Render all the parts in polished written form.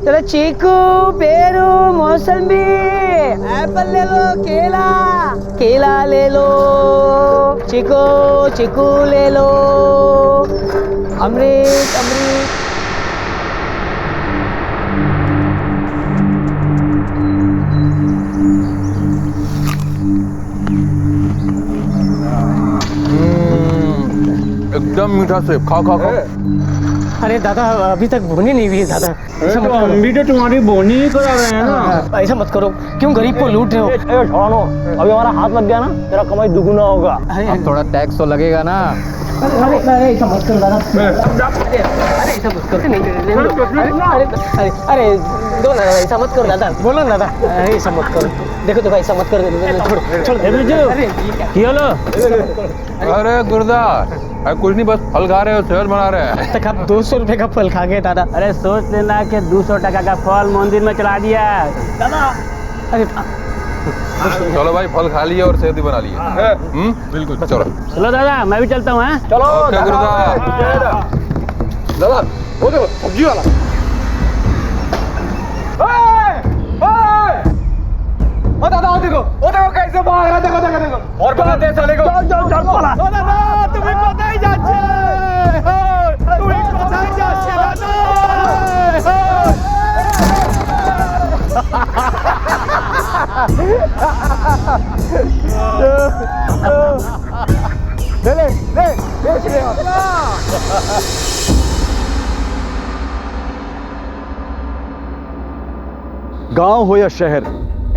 चलो चीकू, पेरू, मौसम्बी, एप्पल ले लो, केला केला ले लो, चीकू चीकू ले लो, अमृत अमृत। एकदम मीठा सेब, खाओ खाओ खाओ। अरे दादा अभी तक बोनी नहीं हुई है दादा। तो हम भी तो तुम्हारी बोनी ही करा रहे हैं ना। ऐसा मत करो, क्यों गरीब को लूट रहे हो? छोड़ो, अभी हमारा हाथ लग गया ना, तेरा कमाई दुगुना होगा। अब थोड़ा टैक्स तो लगेगा ना। अरे ऐसा मत करो दादा। अरे ऐसा मत करो, अरे दो ना, ऐसा मत करो दादा, बोलो ना दादा, ऐसा मत करो। देखो ऐसा मत करो, छोड़। अरे गुरदार, अरे कुछ नहीं, बस फल खा रहे हो, सेहत बना रहे हैं। तक आप 200 रुपए का फल खा गए दादा। अरे सोच लेना कि 200 टका का फल मंदिर में चला दिया दादा। अरे चलो भाई, फल खा लिए और सेहत भी बना लिए। बिल्कुल, चलो चलो दादा, मैं भी चलता हूँ। चलो गुरदार। दादा वो देखो सब्जी वाला। ओ दादा वो देखो कैसे भाग रहा है, देखो और बनाते हैं साले को। चल पला। ओ दादा तुम्हें पता ही जाच्छे, तुम्हें पता ही जाच्छे दादा। ले गांव हो या शहर,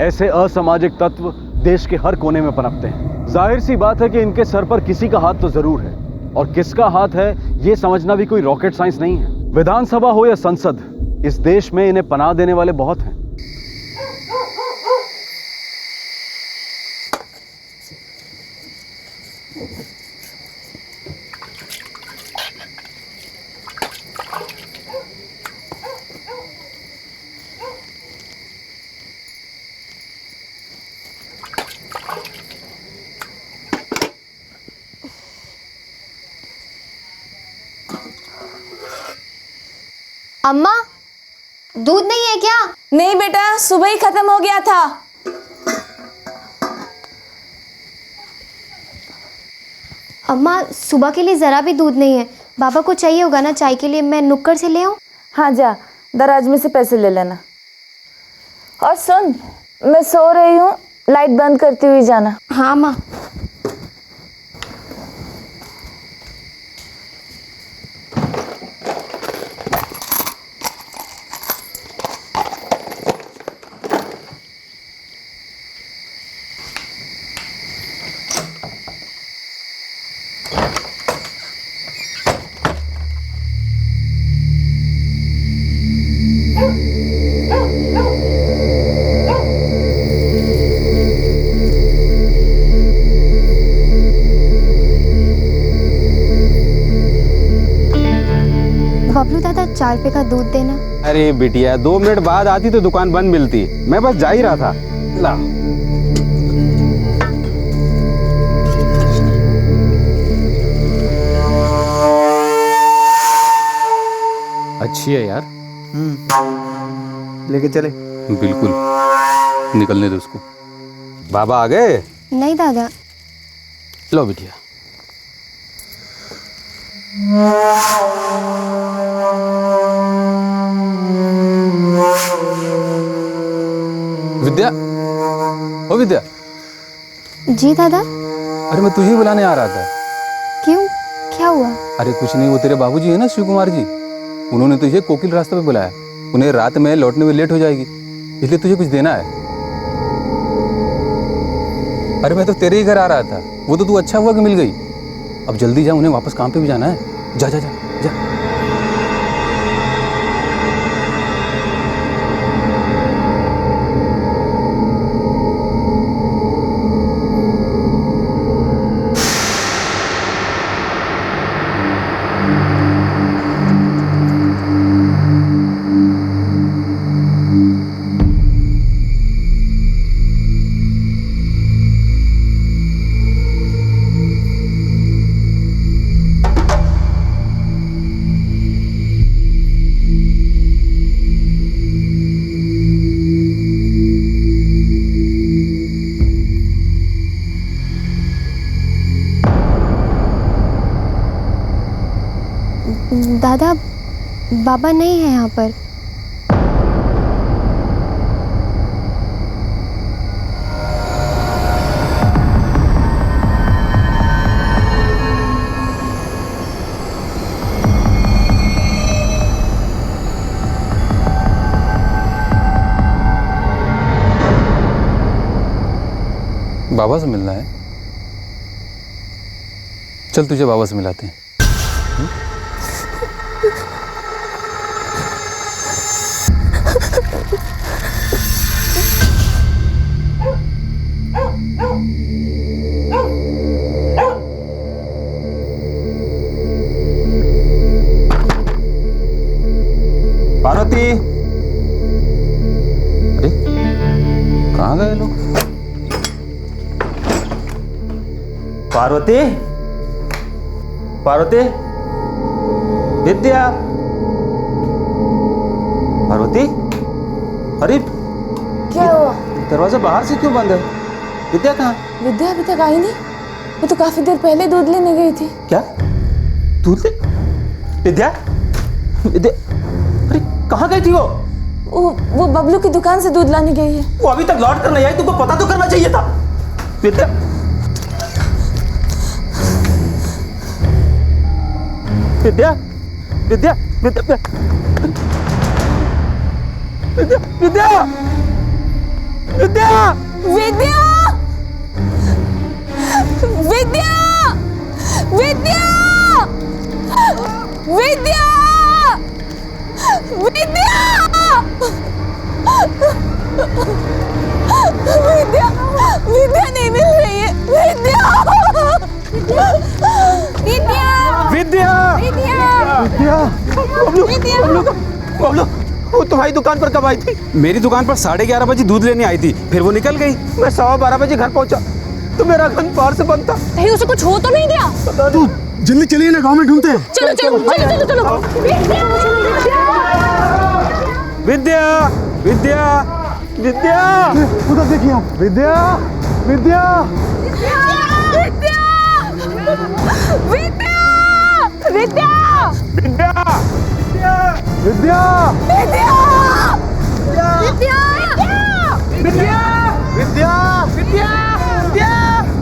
ऐसे असामाजिक तत्व देश के हर कोने में पनपते हैं। जाहिर सी बात है कि इनके सर पर किसी का हाथ तो जरूर है, और किसका हाथ है ये समझना भी कोई रॉकेट साइंस नहीं है। विधानसभा हो या संसद, इस देश में इन्हें पनाह देने वाले बहुत हैं। अम्मा, दूध नहीं है क्या? नहीं बेटा, सुबह ही खत्म हो गया था। अम्मा सुबह के लिए जरा भी दूध नहीं है, बाबा को चाहिए होगा ना चाय के लिए, मैं नुक्कड़ से ले आऊं? हाँ जा, दराज में से पैसे ले लेना। और सुन, मैं सो रही हूँ, लाइट बंद करती हुई जाना। हाँ माँ। बबलू दादा 4 रुपए का दूध देना। अरे बिटिया, 2 मिनट बाद आती तो दुकान बंद मिलती, मैं बस जा ही रहा था। ला। अच्छी है यार। लेके चले। बिल्कुल, निकलने दो उसको। बाबा आ गए? नहीं दादा। लो बिटिया। विद्या, ओ विद्या। जी दादा। अरे मैं तुझे ही बुलाने आ रहा था। क्यों, क्या हुआ? अरे कुछ नहीं, वो तेरे बाबूजी है ना, शिव कुमार जी, उन्होंने तुझे कोकिल रास्ते पे बुलाया। उन्हें रात में लौटने में लेट हो जाएगी, इसलिए तुझे कुछ देना है। अरे मैं तो तेरे ही घर आ रहा था, वो तो तू अच्छा हुआ कि मिल गई। अब जल्दी जा, उन्हें वापस काम पे भी जाना है। जा जा जा जा। बाबा नहीं है यहाँ पर। बाबा से मिलना है? चल तुझे बाबा से मिलाते हैं। पार्वती, अरे कहाँ गए लोग? पार्वती, पार्वती, विद्या, पार्वती, अरे क्या हुआ? दरवाजा बाहर से क्यों बंद है? विद्या कहाँ? विद्या अभी तक आई नहीं। वो तो काफी देर पहले दूध लेने गई थी। क्या? दूध ले? विद्या, विद्या, अरे कहाँ गई थी वो? वो बबलू की दुकान से दूध लाने गई है। वो अभी तक लौट कर नहीं आई, तुमको पता तो करना चाहिए था। विद्या, विद्या, विद्या, विद्या, विद्या, विद्या, विद्या, विद्या, विद्या, विद्या, विद्या, विद्या, विद्या, विद्या नहीं मिल रही है। विद्या, विद्या, विद्या, विद्या, विद्या, बबलू, वो तुम्हारी दुकान पर कब आई थी? मेरी दुकान पर 11:30 बजे दूध लेने आई थी, फिर वो निकल गई। मैं 12:15 बजे घर पहुंचा तो मेरा घर बाहर से बंद था। कहीं उसे कुछ हो तो नहीं गया? तू जल्दी चलिए ना, गांव में ढूंढते हैं। चलो चलो चलो चलो चलो। विद्या, विद्या, विद्या, उधर देखिए आप। विद्या, विद्या, विद्या, विद्या, विद्या, विद्या, विद्या, विद्या, विद्या, विद्या, विद्या,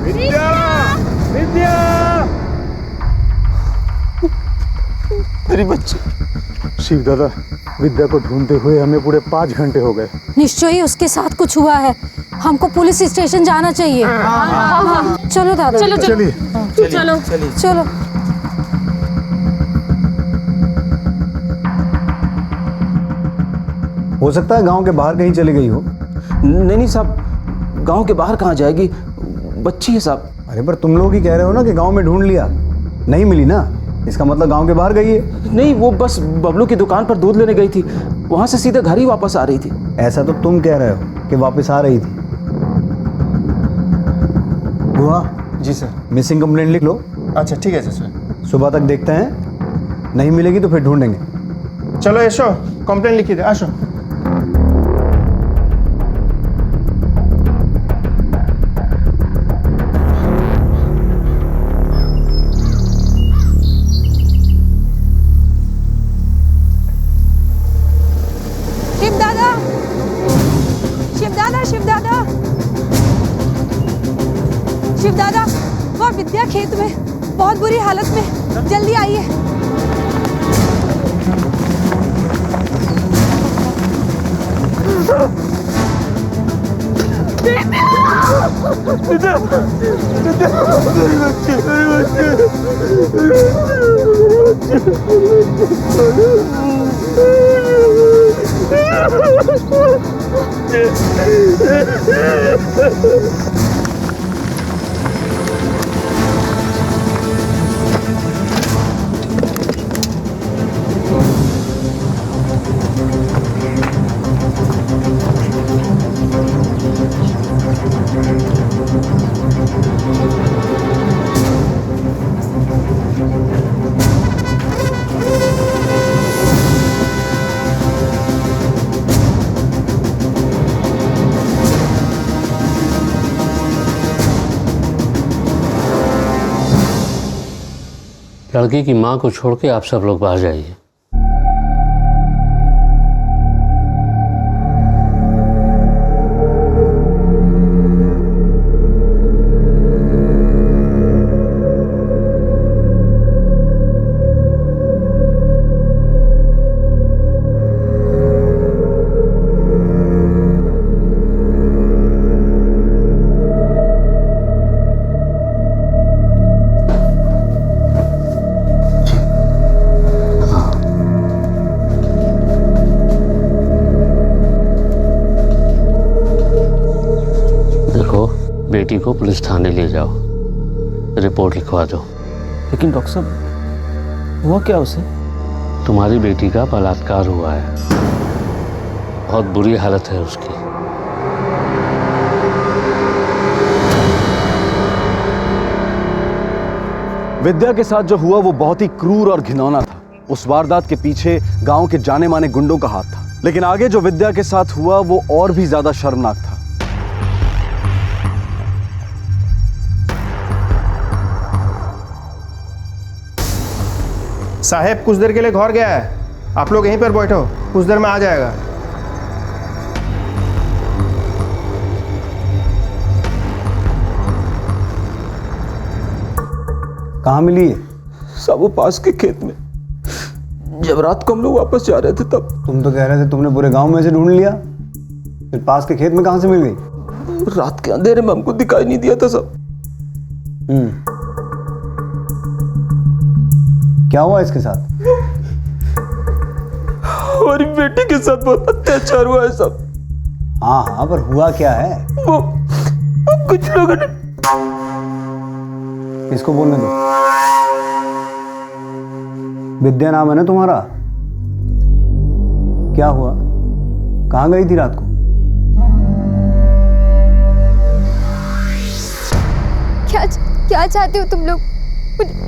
विद्या, विद्या, मेरी बच्ची। शिव दादा, विद्या को ढूंढते हुए हमें पूरे 5 घंटे हो गए। निश्चय ही उसके साथ कुछ हुआ है। हमको पुलिस स्टेशन जाना चाहिए। हाँ। चलो दादा, चलो चलिए। चलो चलो। हो सकता है गांव के बाहर कहीं चली गई हो। नहीं नहीं साहब, गांव के बाहर कहाँ जाएगी, बच्ची है साहब। अरे पर तुम लोग ही कह रहे हो ना कि गांव में ढूंढ लिया, नहीं मिली ना, इसका मतलब गांव के बाहर गई है। नहीं, वो बस बबलू की दुकान पर दूध लेने गई थी, वहां से सीधे घर ही वापस आ रही थी। ऐसा तो तुम कह रहे हो कि वापस आ रही थी। बुआ जी सर। मिसिंग कंप्लेंट लिख लो। अच्छा ठीक है सर। सुबह तक देखते हैं, नहीं मिलेगी तो फिर ढूंढेंगे। चलो यशो, कंप्लेंट लिखी दे। आशो। शिव दादा, शिव दादा, शिव दादा, शिव दादा, वो विद्या खेत में बहुत बुरी हालत में, जल्दी आइए। लड़की की माँ को छोड़ के आप सब लोग बाहर जाइए। बेटी को पुलिस थाने ले जाओ, रिपोर्ट लिखवा दो। लेकिन डॉक्टर साहब, हुआ क्या उसे? तुम्हारी बेटी का बलात्कार हुआ है, बहुत बुरी हालत है उसकी। विद्या के साथ जो हुआ वो बहुत ही क्रूर और घिनौना था। उस वारदात के पीछे गांव के जाने माने गुंडों का हाथ था, लेकिन आगे जो विद्या के साथ हुआ वो और भी ज्यादा शर्मनाक था। साहेब कुछ देर के लिए घर गया है, आप लोग यहीं पर बैठो, कुछ देर में आ जाएगा। कहाँ मिली है? सब वो पास के खेत में, जब रात को हम लोग वापस जा रहे थे तब। तुम तो कह रहे थे तुमने पूरे गांव में से ढूंढ लिया, फिर पास के खेत में कहाँ से मिल गई? रात के अंधेरे में हमको दिखाई नहीं दिया था सब। क्या हुआ इसके साथ? हमारी बेटी के साथ बहुत अत्याचार हुआ है सब। हाँ हाँ, पर हुआ क्या है? वो कुछ लोगों ने। इसको बोलने दो। विद्या नाम है ना तुम्हारा? क्या हुआ? कहाँ गई थी रात को? क्या चाहते हो तुम लोग?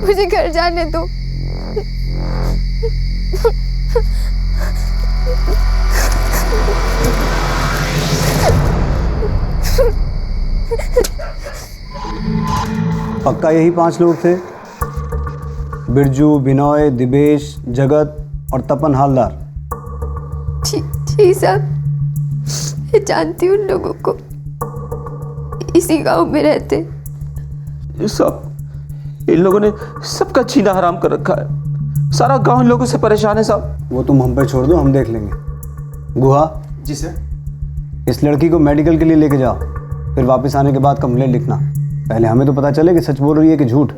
मुझे घर जाने दो। पक्का यही 5 लोग थे? बिरजू, बिनोय, दिवेश, जगत और तपन हालदार? जी साहब, मैं जानती हूँ उन लोगों को, इसी गांव में रहते। सब इन लोगों ने सबका जीना हराम कर रखा है, सारा गांव इन लोगों से परेशान है साहब। वो तुम हम पे छोड़ दो, हम देख लेंगे। गुहा जी सर। इस लड़की को मेडिकल के लिए लेके जाओ, फिर वापस आने के बाद कंप्लेंट लिखना। पहले हमें तो पता चले कि सच बोल रही है कि झूठ।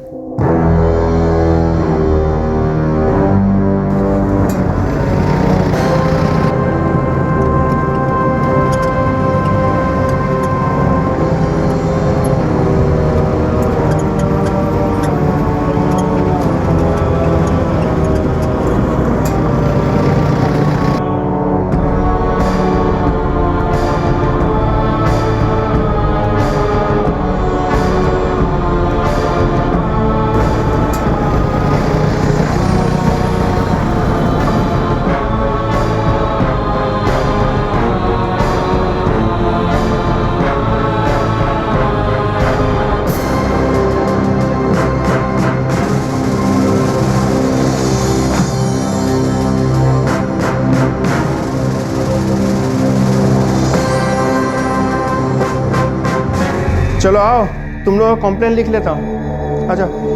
चलो आओ, तुम लोग कंप्लेन लिख लेता हूँ, आ जाओ।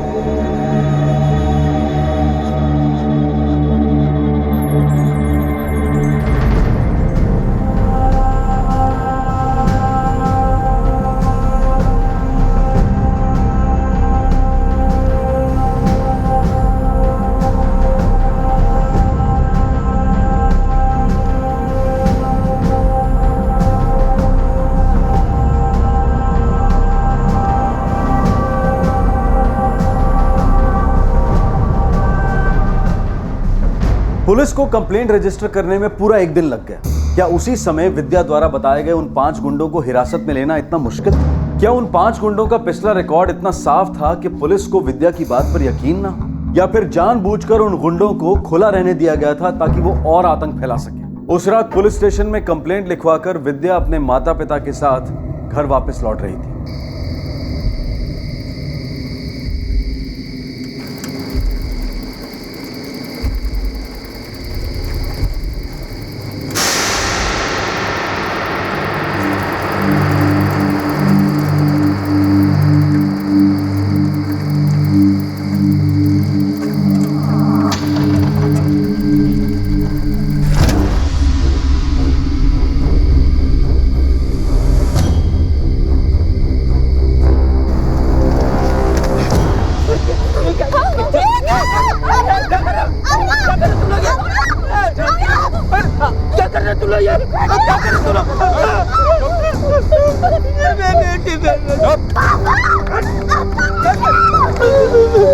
पुलिस को कंप्लेंट रजिस्टर करने में पूरा 1 दिन लग गया। क्या उसी समय विद्या द्वारा बताए गए उन 5 गुंडों को हिरासत में लेना इतना मुश्किल था? क्या उन 5 गुंडों का पिछला रिकॉर्ड इतना साफ था कि पुलिस को विद्या की बात पर यकीन ना हो? या फिर जानबूझकर उन गुंडों को खुला रहने दिया गया था ताकि वो और आतंक फैला सके? उस रात पुलिस स्टेशन में कंप्लेंट लिखवाकर विद्या अपने माता पिता के साथ घर वापस लौट रही थी।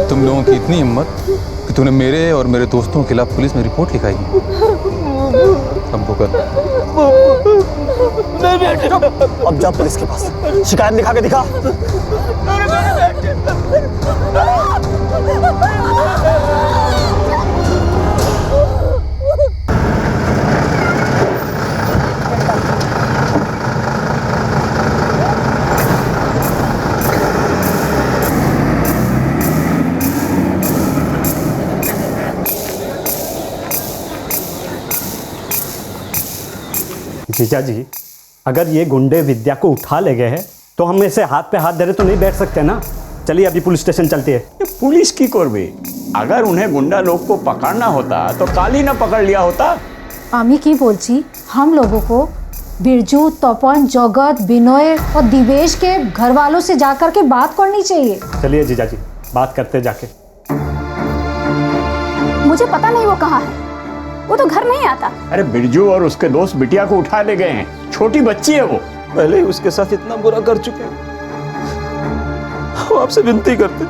तुम लोगों की इतनी हिम्मत कि तूने मेरे और मेरे दोस्तों के खिलाफ पुलिस में रिपोर्ट लिखाई। अब वो कर। अब जा पुलिस के पास, शिकायत लिखा के दिखा। जीजा जी, अगर ये गुंडे विद्या को उठा ले गए हैं तो हम ऐसे हाथ पे हाथ धरे तो नहीं बैठ सकते ना। चलिए अभी पुलिस स्टेशन चलते हैं। पुलिस की करबे, अगर उन्हें गुंडा लोग को पकड़ना होता तो काल ही ना पकड़ लिया होता। আমি কি বলছি, हम लोगों को बिरजू, तपन, जगत, बिनोय और दिवेश के घर वालों से जाकर के बात करनी चाहिए। चलिए जीजा जी, बात करते जाके। मुझे पता नहीं वो कहाँ है, वो तो घर नहीं आता। अरे बिरजू और उसके दोस्त बिटिया को उठा ले गए हैं, छोटी बच्ची है वो। पहले ही उसके साथ इतना बुरा कर चुके हैं। हम आपसे विनती करते,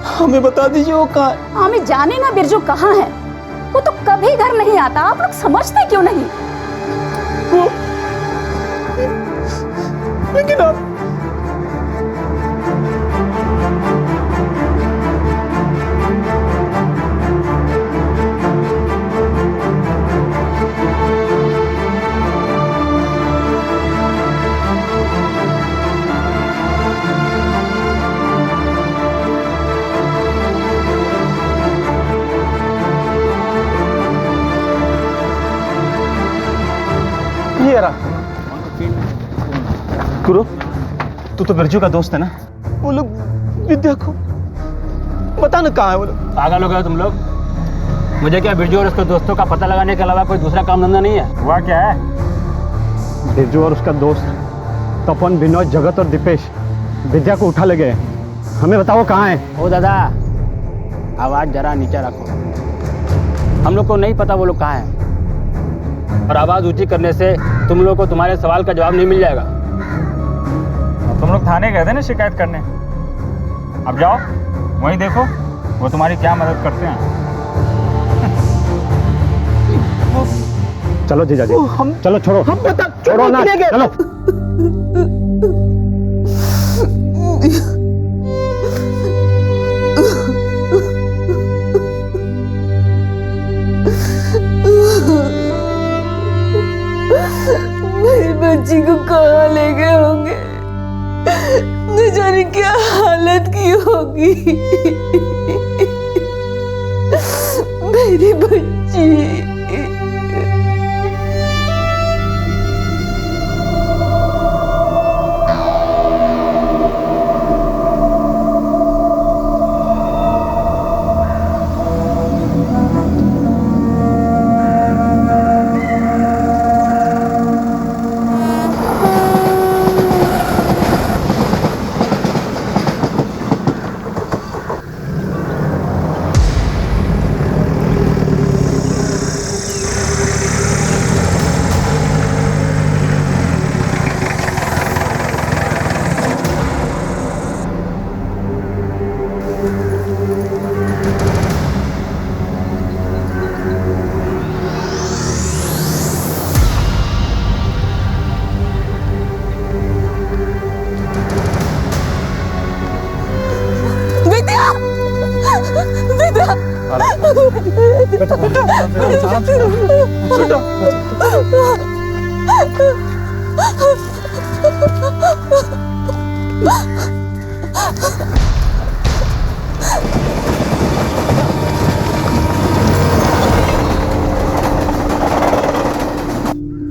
हमें बता दीजिए वो कहाँ है। हमें जाने ना बिरजू कहाँ है, वो तो कभी घर नहीं आता। आप लोग समझते क्यों नहीं? लेकिन आप ये रहा। गुरु, तू तो बिरजू का दोस्त है ना? वो लोग विद्या को पता न कहाँ है वो लोग। पागल हो गए तुम लोग? मुझे क्या बिरजू और उसके दोस्तों का पता लगाने के अलावा कोई दूसरा काम धंधा नहीं है? हुआ क्या है? बिरजू और उसका दोस्त तपन, बिनोद, जगत और दीपेश विद्या को उठा ले गए। हमें बताओ कहाँ है? ओ दादा, आवाज जरा नीचे रखो। हम लोग को नहीं पता वो लोग कहाँ हैं, और आवाज ऊंची करने से तुम लोगों को तुम्हारे सवाल का जवाब नहीं मिल जाएगा। तुम लोग थाने गए थे ना शिकायत करने, अब जाओ वहीं देखो वो तुम्हारी क्या मदद करते हैं। चलो जीजा जी, चलो छोड़ो, हम बता छोड़ो ना, चलो। मेरी बच्ची को कहाँ ले गए होंगे, न जाने क्या हालत की होगी। मेरी बच्ची।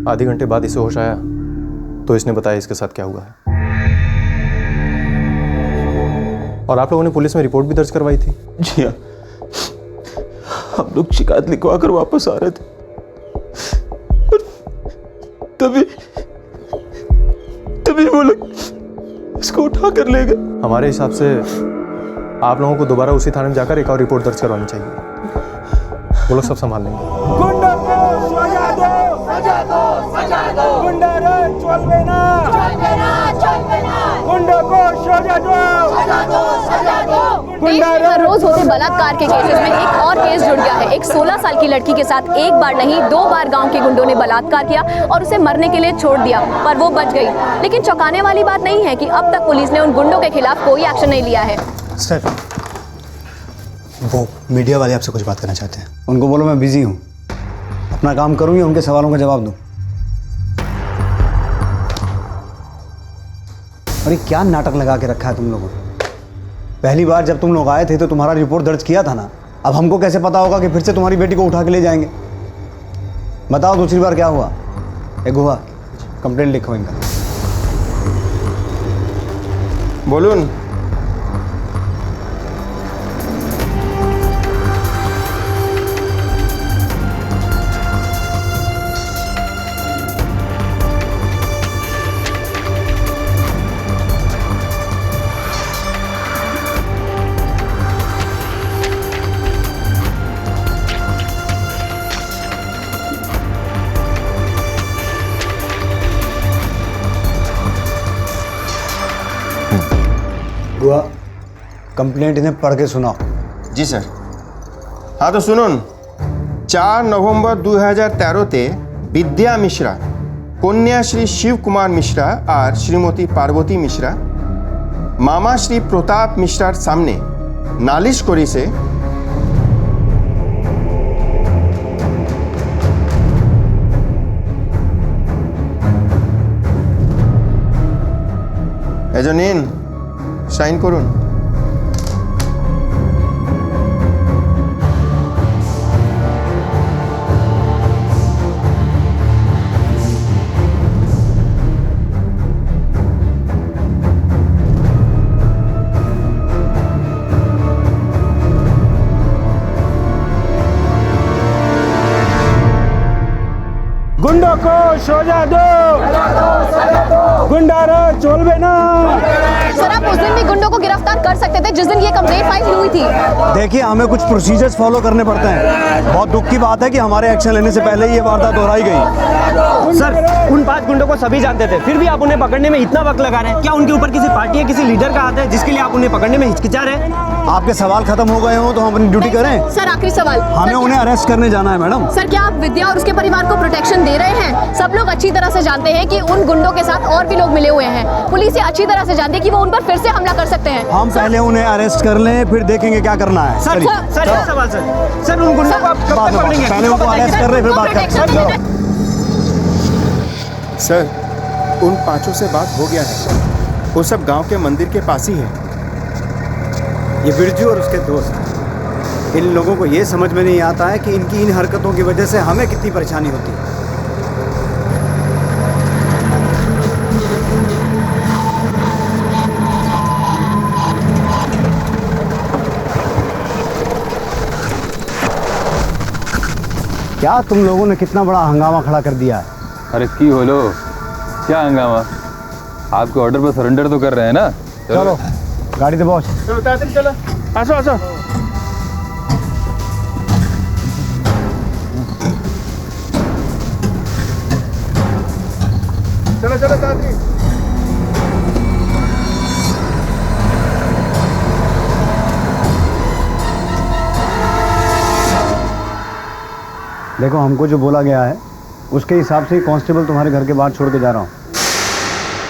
आधे घंटे बाद इसे होश आया तो इसने बताया इसके साथ क्या हुआ है। और आप लोगों ने पुलिस में रिपोर्ट भी दर्ज करवाई थी? जी हाँ, हम लोग शिकायत लिखवा कर वापस आ रहे थे, तभी वो लोग इसको उठा कर ले गए। हमारे हिसाब से आप लोगों को दोबारा उसी थाने में जाकर एक और रिपोर्ट दर्ज करवानी चाहिए। वो लोग सब संभाल लेंगे। गुंडों को सजा दो, सजा दो, सजा दो। देश में हर रोज होते बलात्कार के केसेस में एक और केस जुड़ गया है। एक 16 साल की लड़की के साथ एक बार नहीं 2 बार गांव के गुंडों ने बलात्कार किया और उसे मरने के लिए छोड़ दिया, पर वो बच गई। लेकिन चौंकाने वाली बात नहीं है कि अब तक पुलिस ने उन गुंडों के खिलाफ कोई एक्शन नहीं लिया है। सर, वो मीडिया वाले आपसे कुछ बात करना चाहते हैं। उनको बोलो मैं बिजी हूँ, अपना काम करूँ या उनके सवालों का जवाब दूँ। अरे क्या नाटक लगा के रखा है तुम लोगों ने? पहली बार जब तुम लोग आए थे तो तुम्हारा रिपोर्ट दर्ज किया था ना। अब हमको कैसे पता होगा कि फिर से तुम्हारी बेटी को उठा के ले जाएंगे? बताओ दूसरी बार क्या हुआ? एक हुआ कंप्लेंट लिखो इनका। बोलून हुआ कंप्लेंट इन्हें पढ़ के सुनाओ। जी सर। हाँ तो सुनुन, 4 नवंबर 2013 ते विद्या मिश्रा कन्या श्री शिव कुमार मिश्रा और श्रीमती पार्वती मिश्रा मामा श्री प्रताप मिश्रार सामने नालिश करी से एजनिन साइन করুন। गुंडों को सजा दो, गुंडारा चलबे ना। सर आप उस दिन भी गुंडों को गिरफ्तार कर सकते थे जिस दिन ये कंप्लेंट फाइल हुई थी। देखिए हमें कुछ प्रोसीजर्स फॉलो करने पड़ते हैं। बहुत दुख की बात है कि हमारे एक्शन लेने से पहले ही ये वारदात दोहराई गई। सर उन 5 गुंडों को सभी जानते थे, फिर भी आप उन्हें पकड़ने में इतना वक्त लगा रहे हैं। क्या उनके ऊपर किसी पार्टी या किसी लीडर का हाथ है जिसके लिए आप उन्हें पकड़ने में हिचकिचा रहे हैं? आपके सवाल खत्म हो गए हो तो हम अपनी ड्यूटी करें। सर आखिरी सवाल, हमें उन्हें अरेस्ट करने जाना है मैडम। सर क्या आप विद्या और उसके परिवार को प्रोटेक्शन दे रहे हैं? सब लोग अच्छी तरह से जानते हैं कि उन गुंडों के साथ और भी लोग मिले हुए हैं। पुलिस ये अच्छी तरह से जानती है कि वो उन पर फिर से हमला कर सकते हैं। हम पहले उन्हें अरेस्ट कर लें, फिर देखेंगे क्या करना है। सर एक सवाल सर उन गुंडों को आप कब तक पकड़ेंगे? पहले उनको अरेस्ट कर रहे फिर बात करें। सर उन 5 से बात हो गया है, वो सब गांव के मंदिर के पास ही है। ये बिरजू और उसके दोस्त, इन लोगों को ये समझ में नहीं आता है कि इनकी इन हरकतों की वजह से हमें कितनी परेशानी होती है। क्या तुम लोगों ने कितना बड़ा हंगामा खड़ा कर दिया है? अरे की होलो, क्या हंगामा? आपके ऑर्डर पर सरेंडर तो कर रहे हैं ना। चलो गाड़ी दे बॉस। चलो तातरी चलो, आसो आसो। चलो चलो तातरी। देखो हमको जो बोला गया है उसके हिसाब से ही कांस्टेबल तुम्हारे घर के बाहर छोड़ के जा रहा हूँ।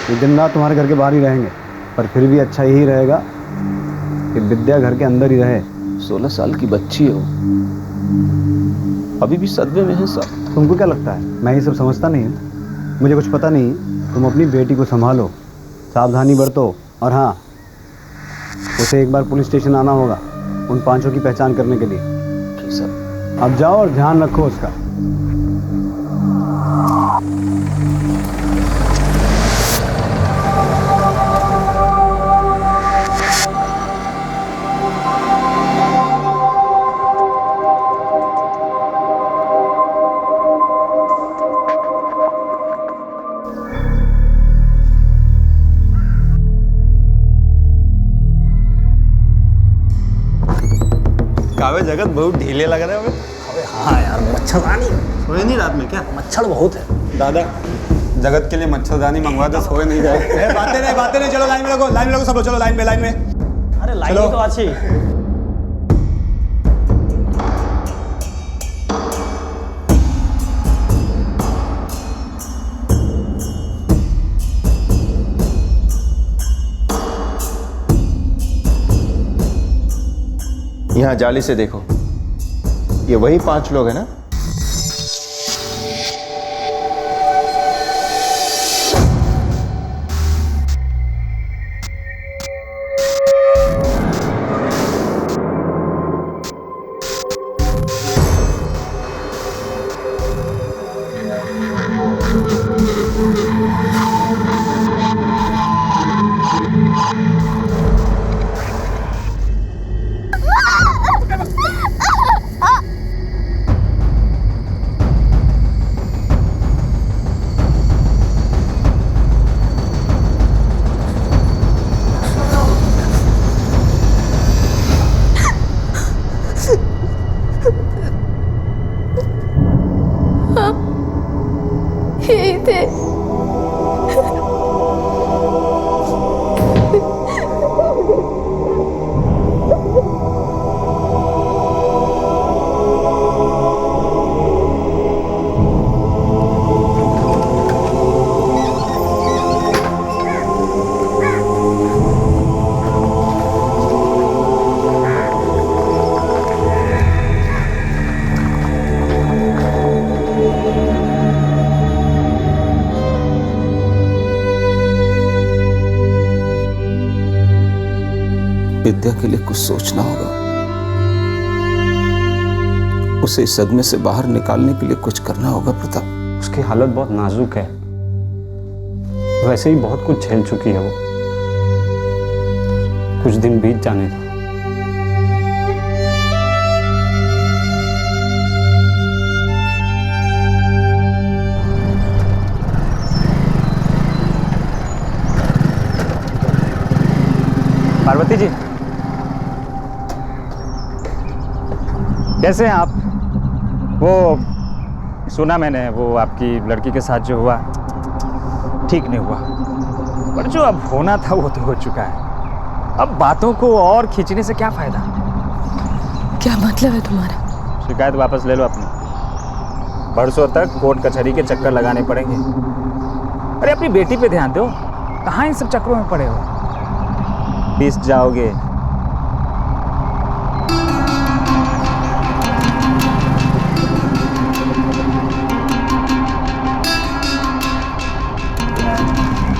ये दिन रात तुम्हारे घर के बाहर ही रहेंगे, पर फिर भी अच्छा यही रहेगा कि विद्या घर के अंदर ही रहे। 16 साल की बच्ची हो, अभी भी सदमे में है सर। तुमको क्या लगता है मैं ये सब समझता नहीं हूँ? मुझे कुछ पता नहीं। तुम अपनी बेटी को संभालो, सावधानी बरतो, और हाँ उसे एक बार पुलिस स्टेशन आना होगा उन 5 की पहचान करने के लिए। सर अब जाओ और ध्यान रखो उसका। कावे जगत बहुत ढीले लग रहे हो। हाँ यार, मच्छरदानी सोए नहीं रात में क्या? मच्छर बहुत है। दादा जगत के लिए मच्छरदानी मंगवा दो, सोए नहीं जाए। बातें नहीं, चलो लाइन में लगो सब लोग, चलो लाइन में। আরে লাইনই তো আছে। यहाँ जाली से देखो, ये वही 5 लोग हैं ना? यही थे। विद्या के लिए कुछ सोचना होगा, उसे इस सदमे से बाहर निकालने के लिए कुछ करना होगा प्रताप। उसकी हालत बहुत नाजुक है, वैसे ही बहुत कुछ झेल चुकी है वो। कुछ दिन बीत जाने दो। पार्वती जी, कैसे हैं आप? वो सुना मैंने, वो आपकी लड़की के साथ जो हुआ ठीक नहीं हुआ, पर जो अब होना था वो तो हो चुका है। अब बातों को और खींचने से क्या फायदा? क्या मतलब है तुम्हारा? शिकायत वापस ले लो अपनी। बरसों तक कोर्ट कचहरी के चक्कर लगाने पड़ेंगे। अरे अपनी बेटी पे ध्यान दो, कहाँ इन सब चक्रों में पड़े हो? पिस जाओगे।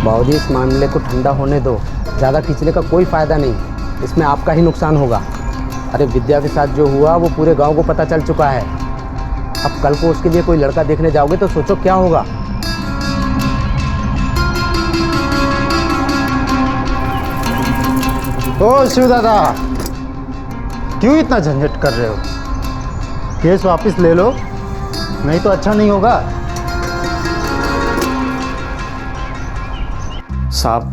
बाबूजी, इस मामले को ठंडा होने दो, ज़्यादा खींचने का कोई फ़ायदा नहीं, इसमें आपका ही नुकसान होगा। अरे विद्या के साथ जो हुआ वो पूरे गांव को पता चल चुका है। अब कल को उसके लिए कोई लड़का देखने जाओगे तो सोचो क्या होगा। ओ शिव दादा, क्यों इतना झंझट कर रहे हो? केस वापस ले लो, नहीं तो अच्छा नहीं होगा। साहब,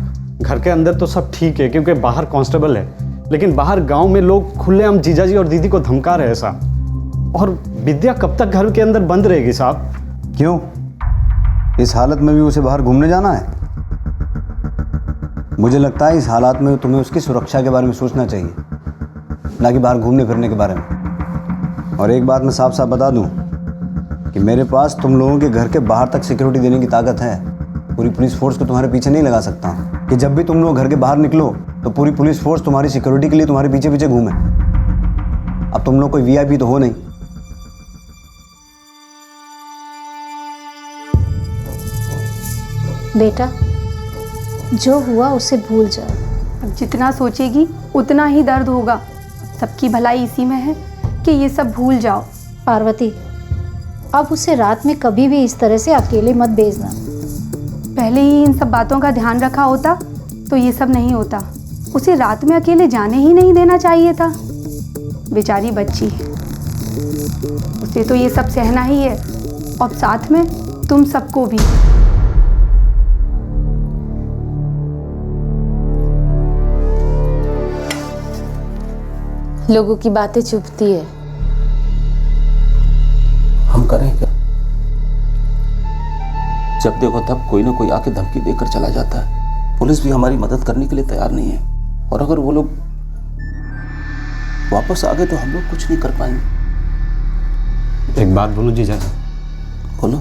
घर के अंदर तो सब ठीक है क्योंकि बाहर कांस्टेबल है, लेकिन बाहर गांव में लोग खुलेआम जीजाजी और दीदी को धमका रहे हैं साहब। और विद्या कब तक घर के अंदर बंद रहेगी साहब? क्यों? इस हालत में भी उसे बाहर घूमने जाना है? मुझे लगता है इस हालात में तुम्हें उसकी सुरक्षा के बारे में सोचना चाहिए, ना कि बाहर घूमने फिरने के बारे में। और एक बात मैं साफ साफ बता दूं कि मेरे पास तुम लोगों के घर के बाहर तक सिक्योरिटी देने की ताकत है। पूरी पुलिस फोर्स को तुम्हारे पीछे नहीं लगा सकता कि जब भी तुम लोग घर के बाहर निकलो तो पूरी पुलिस फोर्स तुम्हारी सिक्योरिटी के लिए तुम्हारे पीछे पीछे घूमे। अब तुम लोग कोई वीआईपी तो हो नहीं। बेटा, जो हुआ उसे भूल जाओ। अब जितना सोचेगी उतना ही दर्द होगा। सबकी भलाई इसी में है कि ये सब भूल जाओ। पार्वती, अब उसे रात में कभी भी इस तरह से अकेले मत भेजना। पहले ही इन सब बातों का ध्यान रखा होता तो ये सब नहीं होता। उसे रात में अकेले जाने ही नहीं देना चाहिए था। बेचारी बच्ची है, उसे तो ये सब सहना ही है, और साथ में तुम सबको भी। लोगों की बातें चुभती है। हम करें क्या? जब देखो तब कोई ना कोई आके धमकी देकर चला जाता है। पुलिस भी हमारी मदद करने के लिए तैयार नहीं है। और अगर वो लोग वापस आ गए तो हम लोग कुछ नहीं कर पाएंगे। एक बात बोलूं जीजा जी? बोलो।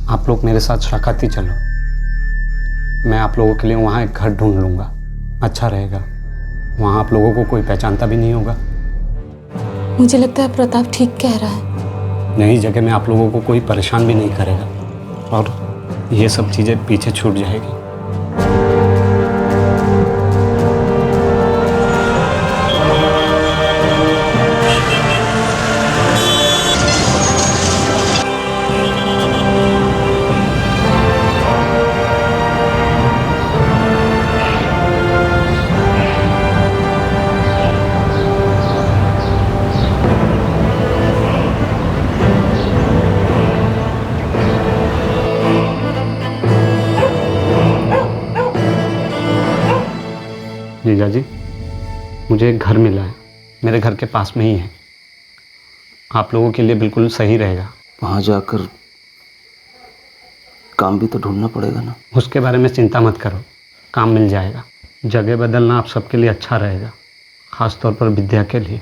आप लोग मेरे साथ शाकाती चलो, मैं आप लोगों के लिए वहाँ एक घर ढूंढ लूँगा, अच्छा रहेगा। वहाँ आप लोगों को कोई पहचानता भी नहीं होगा। मुझे लगता है प्रताप ठीक कह रहा है। नई जगह में आप लोगों को कोई परेशान भी नहीं करेगा और ये सब चीज़ें पीछे छूट जाएगी। जीजा जी, मुझे एक घर मिला है, मेरे घर के पास में ही है, आप लोगों के लिए बिल्कुल सही रहेगा। वहाँ जाकर काम भी तो ढूंढना पड़ेगा ना। उसके बारे में चिंता मत करो, काम मिल जाएगा। जगह बदलना आप सबके लिए अच्छा रहेगा, खास तौर पर विद्या के लिए।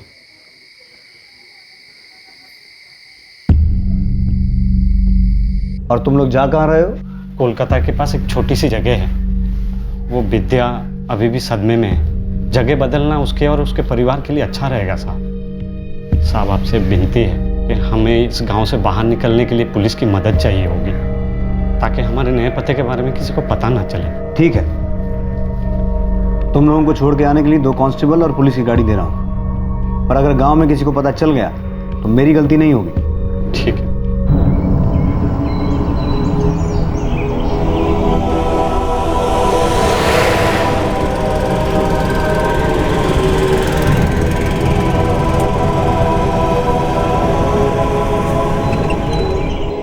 और तुम लोग जा कहाँ रहे हो? कोलकाता के पास एक छोटी सी जगह है, वो विद्या अभी भी सदमे में है। जगह बदलना उसके और उसके परिवार के लिए अच्छा रहेगा साहब। साहब आपसे विनती है कि हमें इस गांव से बाहर निकलने के लिए पुलिस की मदद चाहिए होगी, ताकि हमारे नए पते के बारे में किसी को पता ना चले। ठीक है, तुम लोगों को छोड़ के आने के लिए 2 कांस्टेबल और पुलिस की गाड़ी दे रहा हूँ, पर अगर गांव में किसी को पता चल गया तो मेरी गलती नहीं होगी। ठीक है।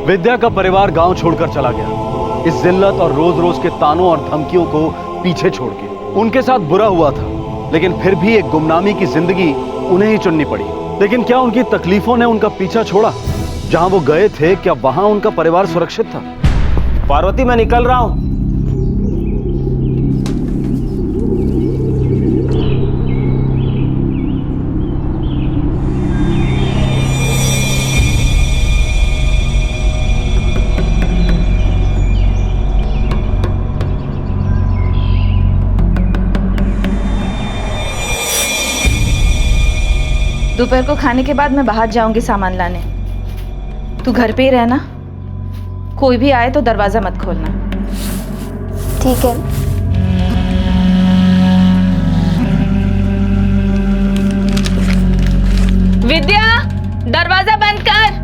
विद्या का परिवार गांव छोड़कर चला गया, इस जिल्लत और रोज रोज के तानों और धमकियों को पीछे छोड़ के। उनके साथ बुरा हुआ था, लेकिन फिर भी एक गुमनामी की जिंदगी उन्हें ही चुननी पड़ी। लेकिन क्या उनकी तकलीफों ने उनका पीछा छोड़ा? जहां वो गए थे, क्या वहां उनका परिवार सुरक्षित था? पार्वती, मैं निकल रहा हूं। दोपहर को खाने के बाद मैं बाहर जाऊंगी सामान लाने। तू घर पे ही रहना, कोई भी आए तो दरवाजा मत खोलना। ठीक है। विद्या, दरवाजा बंद कर।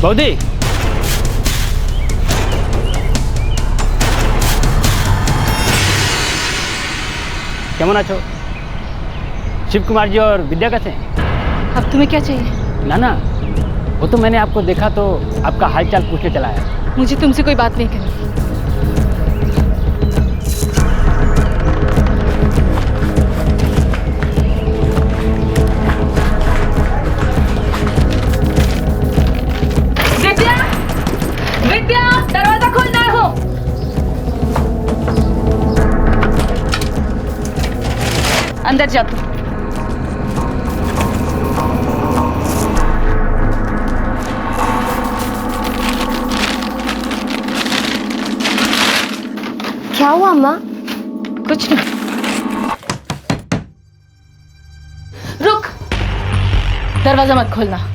बौदी, केमन आछो? शिव कुमार जी और विद्या कैसे हैं? अब तुम्हें क्या चाहिए? ना ना, वो तो मैंने आपको देखा तो आपका हालचाल पूछने चला है। मुझे तुमसे कोई बात नहीं करनी। दरवाजा खोलना हो। अंदर जा तू। क्या हुआ माँ? कुछ नहीं। रुक, दरवाजा मत खोलना।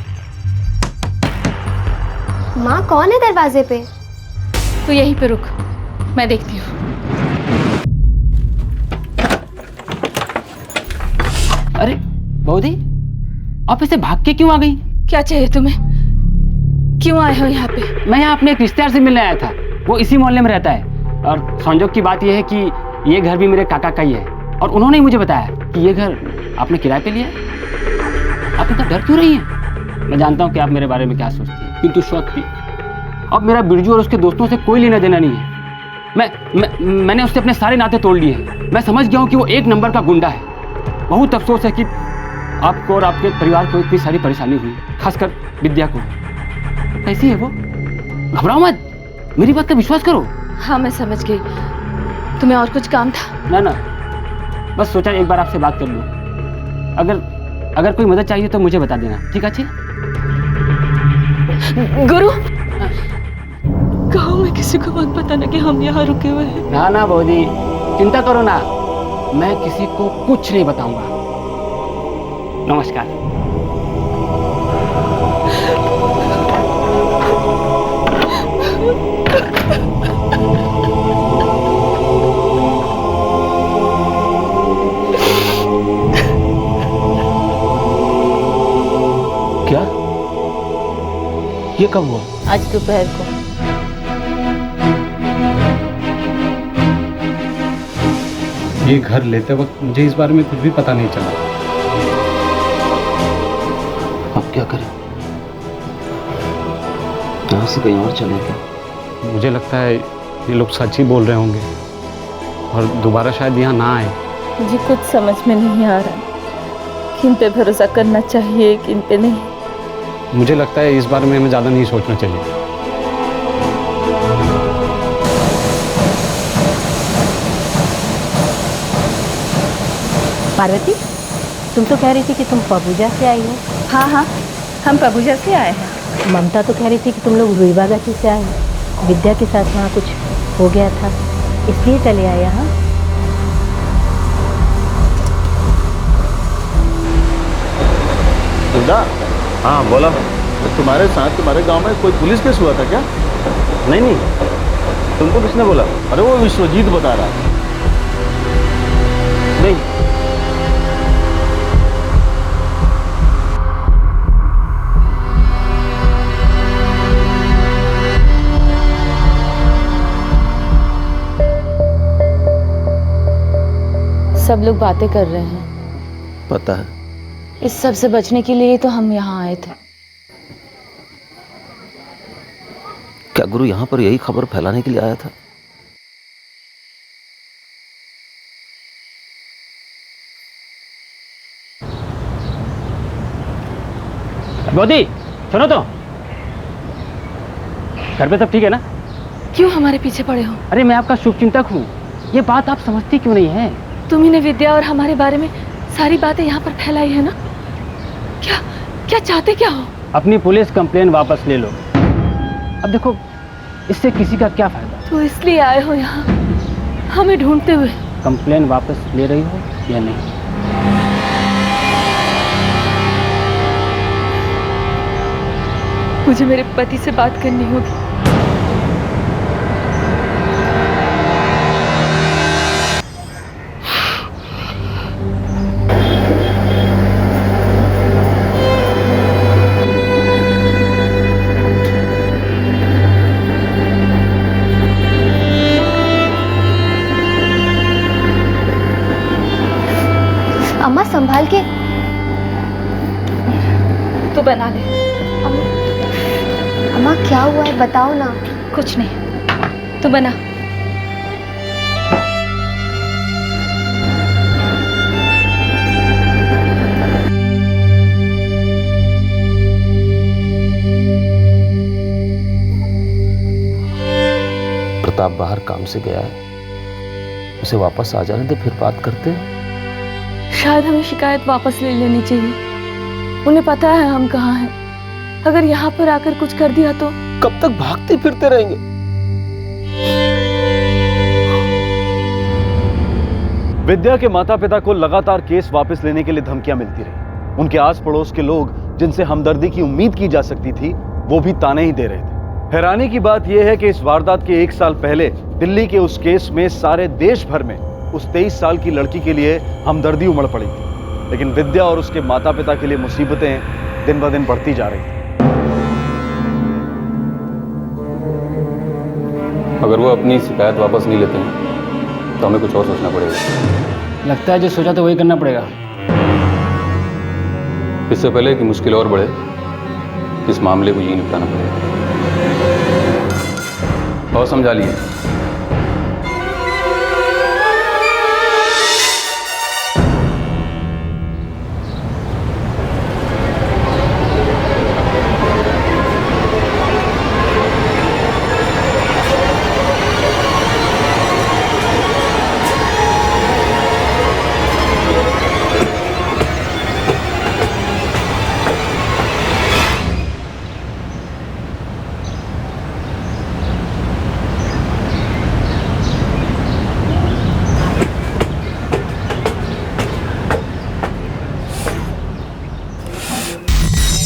माँ कौन है दरवाजे पे? तू यहीं पे रुक, मैं देखती हूँ। अरे बौदी, आप ऐसे भाग के क्यों आ गई? क्या चाहिए तुम्हें? क्यों आए हो यहाँ पे? मैं यहाँ अपने एक रिश्तेदार से मिलने आया था। वो इसी मोहल्ले में रहता है। और संजोग की बात यह है कि ये घर भी मेरे काका का ही है, और उन्होंने ही मुझे बताया कि ये घर आपने किराए पे लिया है। आप इतना डर क्यों रही हैं? मैं जानता हूँ कि आप मेरे बारे में क्या सोचती हैं, किंतु सोचती अब मेरा बिरजू और उसके दोस्तों से कोई लेना देना नहीं है। मैंने उससे अपने सारे नाते तोड़ लिए हैं। मैं समझ गया हूँ कि वो एक नंबर का गुंडा है। बहुत अफसोस है कि आपको और आपके परिवार को इतनी सारी परेशानी हुई, खासकर विद्या को। कैसी है वो? घबराओ मत, मेरी बात का विश्वास करो। हाँ मैं समझ गई। तुम्हें और कुछ काम था? ना ना, बस सोचा एक बार आपसे बात कर लूँ। अगर कोई मदद चाहिए तो मुझे बता देना, ठीक है? अच्छी गुरु, गाँव में किसी को मत बताना कि हम यहाँ रुके हुए हैं। ना ना बौदी, चिंता करो ना, मैं किसी को कुछ नहीं बताऊंगा। नमस्कार। क्या? ये कब हुआ? आज दोपहर को। ये घर लेते वक्त मुझे इस बारे में कुछ भी पता नहीं चला। अब क्या करें? यहाँ से कहीं और चले क्या? मुझे लगता है ये लोग सच ही बोल रहे होंगे और दोबारा शायद यहाँ ना आए। मुझे कुछ समझ में नहीं आ रहा, किन पे भरोसा करना चाहिए किन पे नहीं। मुझे लगता है इस बारे में हमें ज़्यादा नहीं सोचना चाहिए। पार्वती, तुम तो कह रही थी कि तुम पबूजा से आई हो। हाँ हाँ, हम पबूजा से आए हैं। ममता तो कह रही थी कि तुम लोग रुईबागाची से आए हो। विद्या के साथ वहाँ कुछ हो गया था, इसलिए चले आए यहाँ। हाँ बोला। तुम्हारे साथ तुम्हारे गांव में कोई पुलिस केस हुआ था क्या? नहीं नहीं, तुमको किसने बोला? अरे वो विश्वजीत बता रहा। नहीं, सब लोग बातें कर रहे हैं। पता है। इस सब से बचने के लिए तो हम यहाँ आए थे। क्या गुरु यहाँ पर यही खबर फैलाने के लिए आया था? गोदी, सुनो तो, घर पे सब ठीक है ना? क्यों हमारे पीछे पड़े हो? अरे मैं आपका शुभचिंतक हूँ, ये बात आप समझती क्यों नहीं है? तुम्ही ने विद्या और हमारे बारे में सारी बातें यहाँ पर फैलाई है ना? क्या चाहते क्या हो? अपनी पुलिस कंप्लेन वापस ले लो। अब देखो, इससे किसी का क्या फायदा? तो इसलिए आए हो यहाँ हमें ढूंढते हुए? कंप्लेन वापस ले रही हो या नहीं? मुझे मेरे पति से बात करनी होगी। अम्मा संभाल के। तू बना ले। अम्मा क्या हुआ है बताओ ना। कुछ नहीं, तू बना। प्रताप बाहर काम से गया है, उसे वापस आ जाने दे, फिर बात करते हैं। शायद हमें शिकायत वापस ले लेनी चाहिए। उन्हें पता है हम कहाँ हैं। अगर यहाँ पर आकर कुछ कर दिया तो कब तक भागते फिरते रहेंगे? विद्या के माता पिता को लगातार केस वापस लेने के लिए धमकियां मिलती रही। उनके आस पड़ोस के लोग जिनसे हमदर्दी की उम्मीद की जा सकती थी, वो भी ताने ही दे रहे थे। हैरानी की बात यह है कि इस वारदात के 1 साल पहले दिल्ली के उस केस में सारे देश भर में उस 23 साल की लड़की के लिए हमदर्दी उमड़ पड़ी थी। लेकिन विद्या और उसके माता पिता के लिए मुसीबतें दिन ब दिन बढ़ती जा रही थी। अगर वो अपनी शिकायत वापस नहीं लेते हैं तो हमें कुछ और सोचना पड़ेगा। लगता है जो सोचा तो वही करना पड़ेगा। इससे पहले कि मुश्किल और बढ़े, इस मामले को यही निपटाना पड़ेगा। और समझा लिए।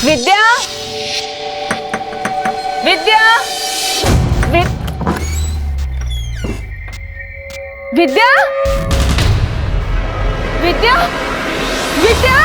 विद्या, विद्या, विद्या, विद्या, विद्या,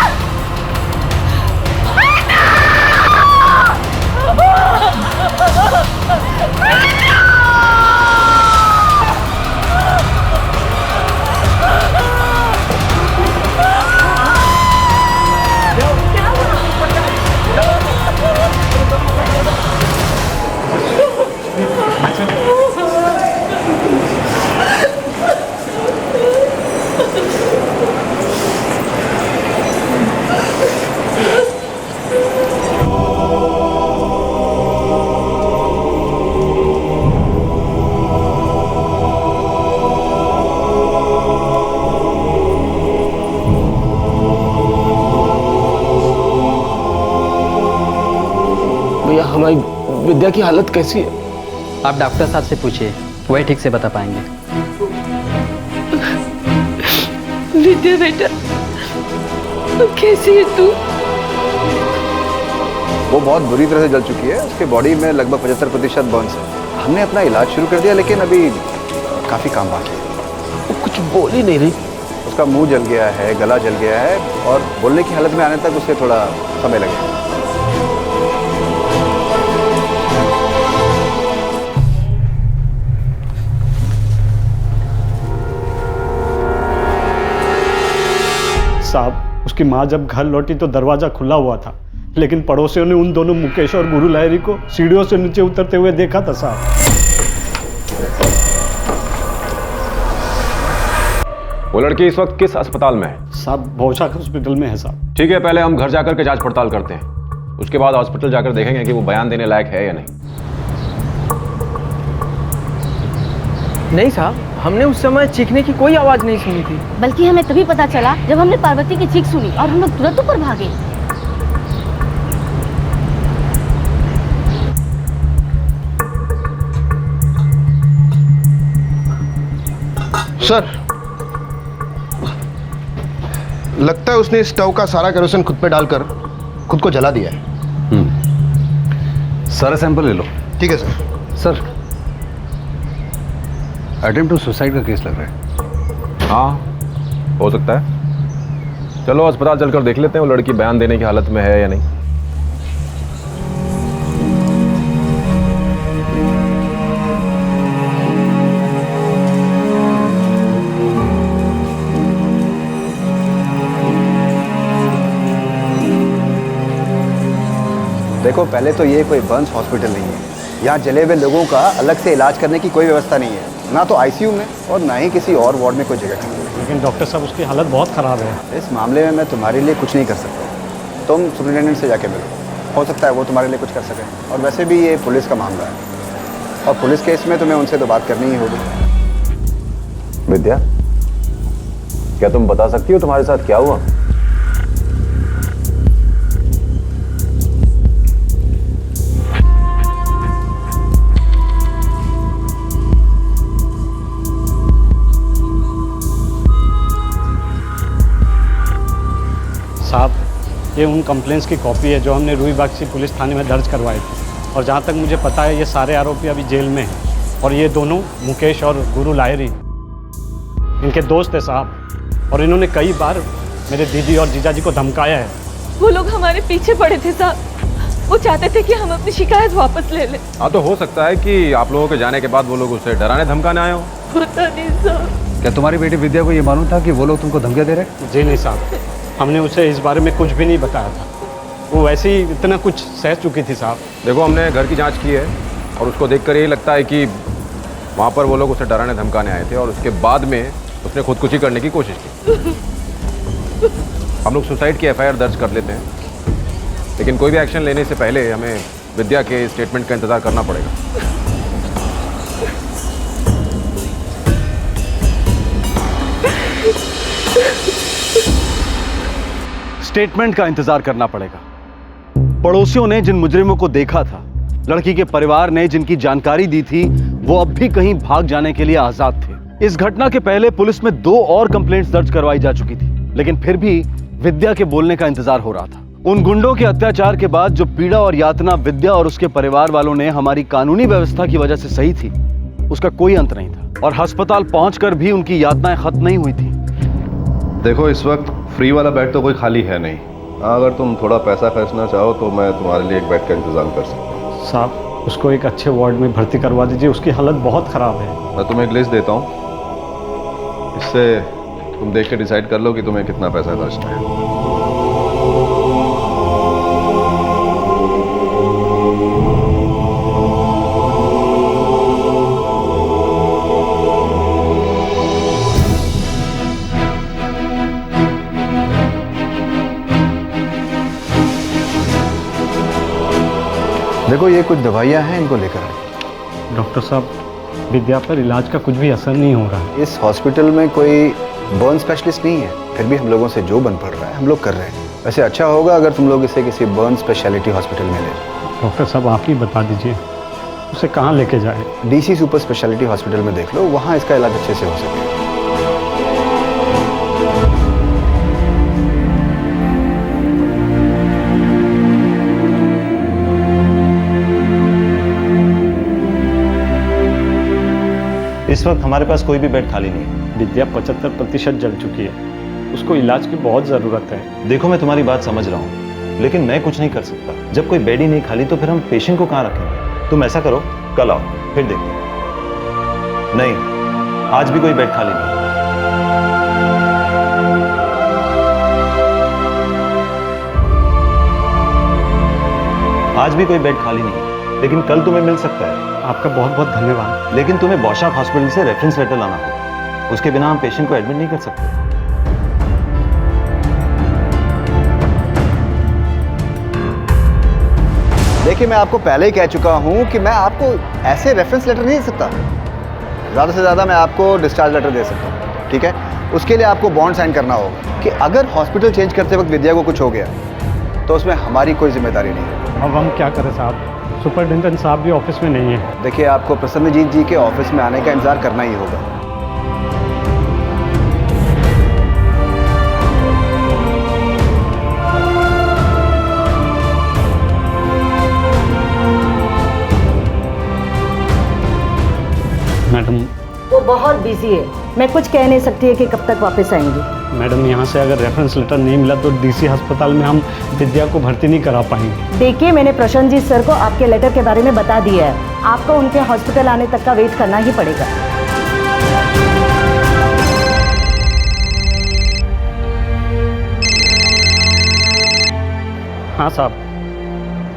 हमारी विद्या की हालत कैसी है? आप डॉक्टर साहब से पूछिए, वही ठीक से बता पाएंगे। विद्या बेटा, कैसी है तू? वो बहुत बुरी तरह से जल चुकी है। उसके बॉडी में लगभग 75% बर्न्स है। हमने अपना इलाज शुरू कर दिया, लेकिन अभी काफ़ी काम बाकी है। वो कुछ बोल ही नहीं रही। उसका मुंह जल गया है, गला जल गया है, और बोलने की हालत में आने तक उसे थोड़ा समय लगेगा। साहब, उसकी माँ जब घर लौटी तो दरवाजा खुला हुआ था, लेकिन पड़ोसियों ने उन दोनों मुकेश और गुरु लाहिरी को सीढ़ियों से नीचे उतरते हुए देखा था साहब। वो लड़की इस वक्त किस अस्पताल में है? साहब, भौशाख हॉस्पिटल में है साहब। ठीक है, पहले हम घर जाकर के जांच पड़ताल करते हैं, उसके बाद हॉस्पिटल जाकर देखेंगे कि वो बयान देने लायक है या नहीं। नहीं साहब, हमने उस समय चीखने की कोई आवाज नहीं सुनी थी। बल्कि हमें तभी पता चला जब हमने पार्वती की चीख सुनी और हम लोग तुरंत ऊपर भागे। सर, लगता है उसने इस स्टोव का सारा केरोसिन खुद पे डालकर खुद को जला दिया है। सारा सैंपल ले लो। ठीक है sir. Sir, attempt to suicide का केस लग रहा है। हाँ, हो सकता है। चलो अस्पताल चलकर देख लेते हैं वो लड़की बयान देने की हालत में है या नहीं। देखो, पहले तो ये कोई बर्न्स हॉस्पिटल नहीं है। यहाँ जले हुए लोगों का अलग से इलाज करने की कोई व्यवस्था नहीं है, ना तो आईसीयू में और ना ही किसी और वार्ड में कोई जगह है। लेकिन डॉक्टर साहब, उसकी हालत बहुत ख़राब है। इस मामले में मैं तुम्हारे लिए कुछ नहीं कर सकता। तुम सुपरिटेंडेंट से जाके मिलो, हो सकता है वो तुम्हारे लिए कुछ कर सके। और वैसे भी ये पुलिस का मामला है, और पुलिस केस में तुम्हें उनसे तो बात करनी ही होगी। विद्या, क्या तुम बता सकती हो तुम्हारे साथ क्या हुआ? साहब, ये उन कंप्लेंट्स की कॉपी है जो हमने रूई बागची पुलिस थाने में दर्ज करवाए थे। और जहाँ तक मुझे पता है, ये सारे आरोपी अभी जेल में हैं। और ये दोनों, मुकेश और गुरु लाहिरी, इनके दोस्त हैं साहब। और इन्होंने कई बार मेरे दीदी और जीजा जी को धमकाया है। वो लोग हमारे पीछे पड़े थे साहब। वो चाहते थे कि हम अपनी शिकायत वापस ले लें। हाँ, तो हो सकता है कि आप लोगों के जाने के बाद वो लोग उसे डराने धमकाने आए हो। पता नहीं साहब। क्या तुम्हारी बेटी विद्या को ये मालूम था कि वो लोग तुमको धमकियां दे रहे? जी नहीं साहब, हमने उसे इस बारे में कुछ भी नहीं बताया था। वो वैसे ही इतना कुछ सह चुकी थी साहब। देखो, हमने घर की जांच की है और उसको देखकर यही लगता है कि वहाँ पर वो लोग उसे डराने धमकाने आए थे और उसके बाद में उसने खुदकुशी करने की कोशिश की। हम लोग सुसाइड की एफआईआर दर्ज कर लेते हैं, लेकिन कोई भी एक्शन लेने से पहले हमें विद्या के स्टेटमेंट का इंतजार करना पड़ेगा। स्टेटमेंट का इंतजार करना पड़ेगा। पड़ोसियों ने जिन मुजरिमों को देखा था, लड़की के परिवार ने जिनकी जानकारी दी थी, वो अब भी कहीं भाग जाने के लिए आजाद थे। इस घटना के पहले पुलिस में 2 और कंप्लेंट्स दर्ज करवाई जा चुकी थी, लेकिन फिर भी विद्या के बोलने का इंतजार हो रहा था। उन गुंडों के अत्याचार के बाद जो पीड़ा और यातना विद्या और उसके परिवार वालों ने हमारी कानूनी व्यवस्था की वजह से सही थी, उसका कोई अंत नहीं था और अस्पताल पहुंचकर भी उनकी यातनाएं खत्म नहीं हुई थी। देखो, इस वक्त फ्री वाला बेड तो कोई खाली है नहीं। हाँ, अगर तुम थोड़ा पैसा खर्चना चाहो तो मैं तुम्हारे लिए एक बेड का इंतजाम कर सकता हूँ। साहब, उसको एक अच्छे वार्ड में भर्ती करवा दीजिए, उसकी हालत बहुत ख़राब है। मैं तुम्हें एक लिस्ट देता हूँ, इससे तुम देख के डिसाइड कर लो कि तुम्हें कितना पैसा खर्चना है। देखो, ये कुछ दवाइयाँ हैं, इनको लेकर आए। डॉक्टर साहब, विद्या पर इलाज का कुछ भी असर नहीं हो रहा है। इस हॉस्पिटल में कोई बर्न स्पेशलिस्ट नहीं है, फिर भी हम लोगों से जो बन पड़ रहा है हम लोग कर रहे हैं। वैसे अच्छा होगा अगर तुम लोग इसे किसी बर्न स्पेशलिटी हॉस्पिटल में ले। डॉक्टर साहब, आप ही बता दीजिए उसे कहाँ लेके जाए। DC सुपर स्पेशलिटी हॉस्पिटल में देख लो, वहाँ इसका इलाज अच्छे से हो सके। इस वक्त हमारे पास कोई भी बेड खाली नहीं है। विद्या 75% जल चुकी है, उसको इलाज की बहुत ज़रूरत है। देखो, मैं तुम्हारी बात समझ रहा हूँ, लेकिन मैं कुछ नहीं कर सकता। जब कोई बेड ही नहीं खाली तो फिर हम पेशेंट को कहाँ रखेंगे? तुम ऐसा करो, कल आओ, फिर देखते हैं। नहीं, आज भी कोई बेड खाली नहीं। आज भी कोई बेड खाली नहीं, लेकिन कल तुम्हें मिल सकता है। आपका बहुत बहुत धन्यवाद। लेकिन तुम्हें बौशाक हॉस्पिटल से रेफरेंस लेटर लाना होगा, उसके बिना हम पेशेंट को एडमिट नहीं कर सकते। देखिए, मैं आपको पहले ही कह चुका हूं कि मैं आपको ऐसे रेफरेंस लेटर नहीं दे सकता। ज़्यादा से ज़्यादा मैं आपको डिस्चार्ज लेटर दे सकता हूं, ठीक है? उसके लिए आपको बॉन्ड साइन करना होगा कि अगर हॉस्पिटल चेंज करते वक्त विद्या को कुछ हो गया तो उसमें हमारी कोई जिम्मेदारी नहीं है। अब हम क्या करें साहब? सुपरिटेंडेंट साहब भी ऑफिस में नहीं है। देखिए, आपको प्रसन्नजीत जी के ऑफिस में आने का इंतजार करना ही होगा। मैडम, वो बहुत बिजी है, मैं कुछ कह नहीं सकती है कि कब तक वापस आएंगे। मैडम, यहाँ से अगर रेफरेंस लेटर नहीं मिला तो DC अस्पताल में हम विद्या को भर्ती नहीं करा पाएंगे। देखिए, मैंने प्रशांतजीत सर को आपके लेटर के बारे में बता दिया है। आपको उनके हॉस्पिटल आने तक का वेट करना ही पड़ेगा। हाँ साहब,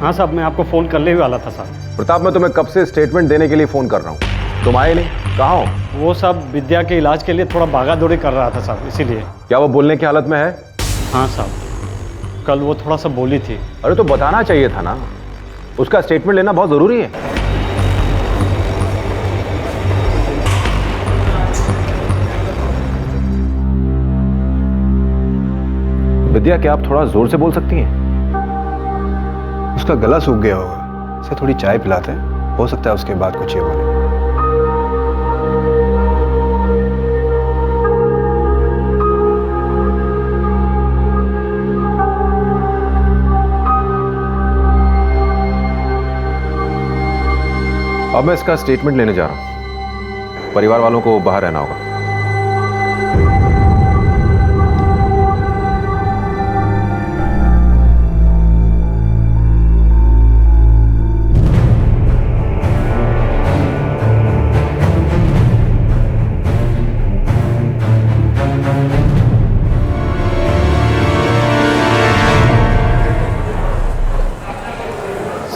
हाँ साहब, मैं आपको फ़ोन करने ही वाला था साहब। प्रताप, मैं तुम्हें कब से स्टेटमेंट देने के लिए फ़ोन कर रहा हूँ, तुम आए नहीं। कहाँ हो? वो सब विद्या के इलाज के लिए थोड़ा भागा दौड़ी कर रहा था साहब, इसीलिए। क्या वो बोलने की हालत में है? हाँ साहब, कल वो थोड़ा सा बोली थी। अरे तो बताना चाहिए था ना, उसका स्टेटमेंट लेना बहुत ज़रूरी है। विद्या, क्या आप थोड़ा जोर से बोल सकती हैं? उसका गला सूख गया होगा, उसे थोड़ी चाय पिलाते हैं, हो सकता है उसके बाद कुछ ये बोले। अब मैं इसका स्टेटमेंट लेने जा रहा हूं। परिवार वालों को बाहर रहना होगा।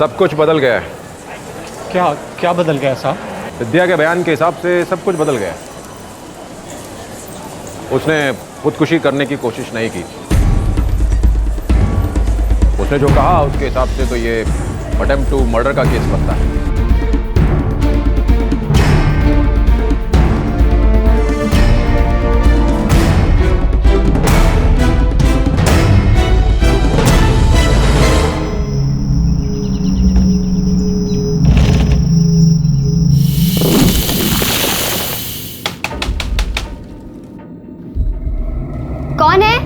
सब कुछ बदल गया है। क्या क्या बदल गया साहब? विद्या के बयान के हिसाब से सब कुछ बदल गया है। उसने खुदकुशी करने की कोशिश नहीं की। उसने जो कहा उसके हिसाब से तो ये अटेम्प्ट टू मर्डर का केस बनता है। कौन है?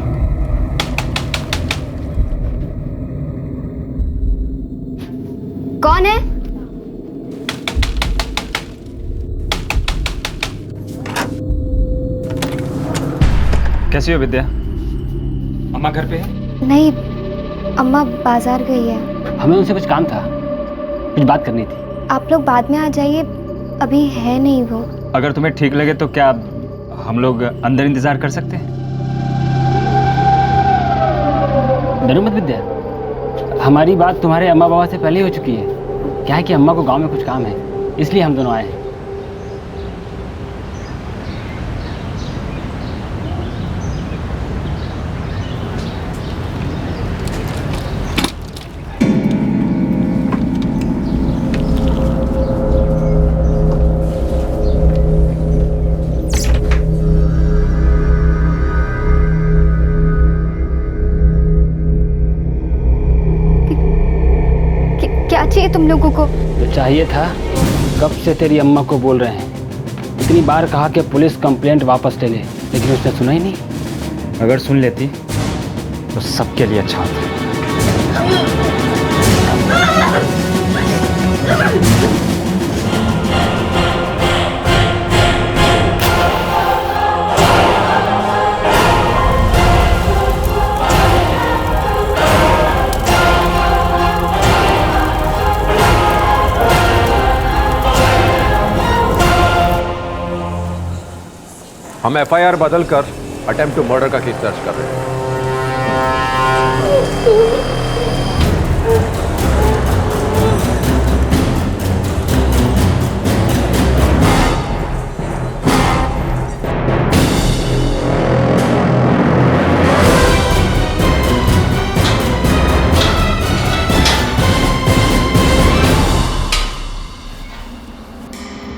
कौन है? कैसी हो विद्या? अम्मा घर पे है? नहीं, अम्मा बाजार गई है। हमें उनसे कुछ काम था, कुछ बात करनी थी। आप लोग बाद में आ जाइए, अभी है नहीं वो। अगर तुम्हें ठीक लगे तो क्या हम लोग अंदर इंतजार कर सकते हैं? डरो मत विद्या, हमारी बात तुम्हारे अम्मा बाबा से पहले ही हो चुकी है। क्या है कि अम्मा को गांव में कुछ काम है, इसलिए हम दोनों आए हैं। क्या चाहिए तुम लोगों को? तो चाहिए था, कब से तेरी अम्मा को बोल रहे हैं। इतनी बार कहा कि पुलिस कंप्लेंट वापस ले ले, लेकिन उसने सुना ही नहीं। अगर सुन लेती तो सबके लिए अच्छा होता। हम एफआईआर बदल कर अटेम्प्ट टू मर्डर का केस दर्ज कर रहे हैं।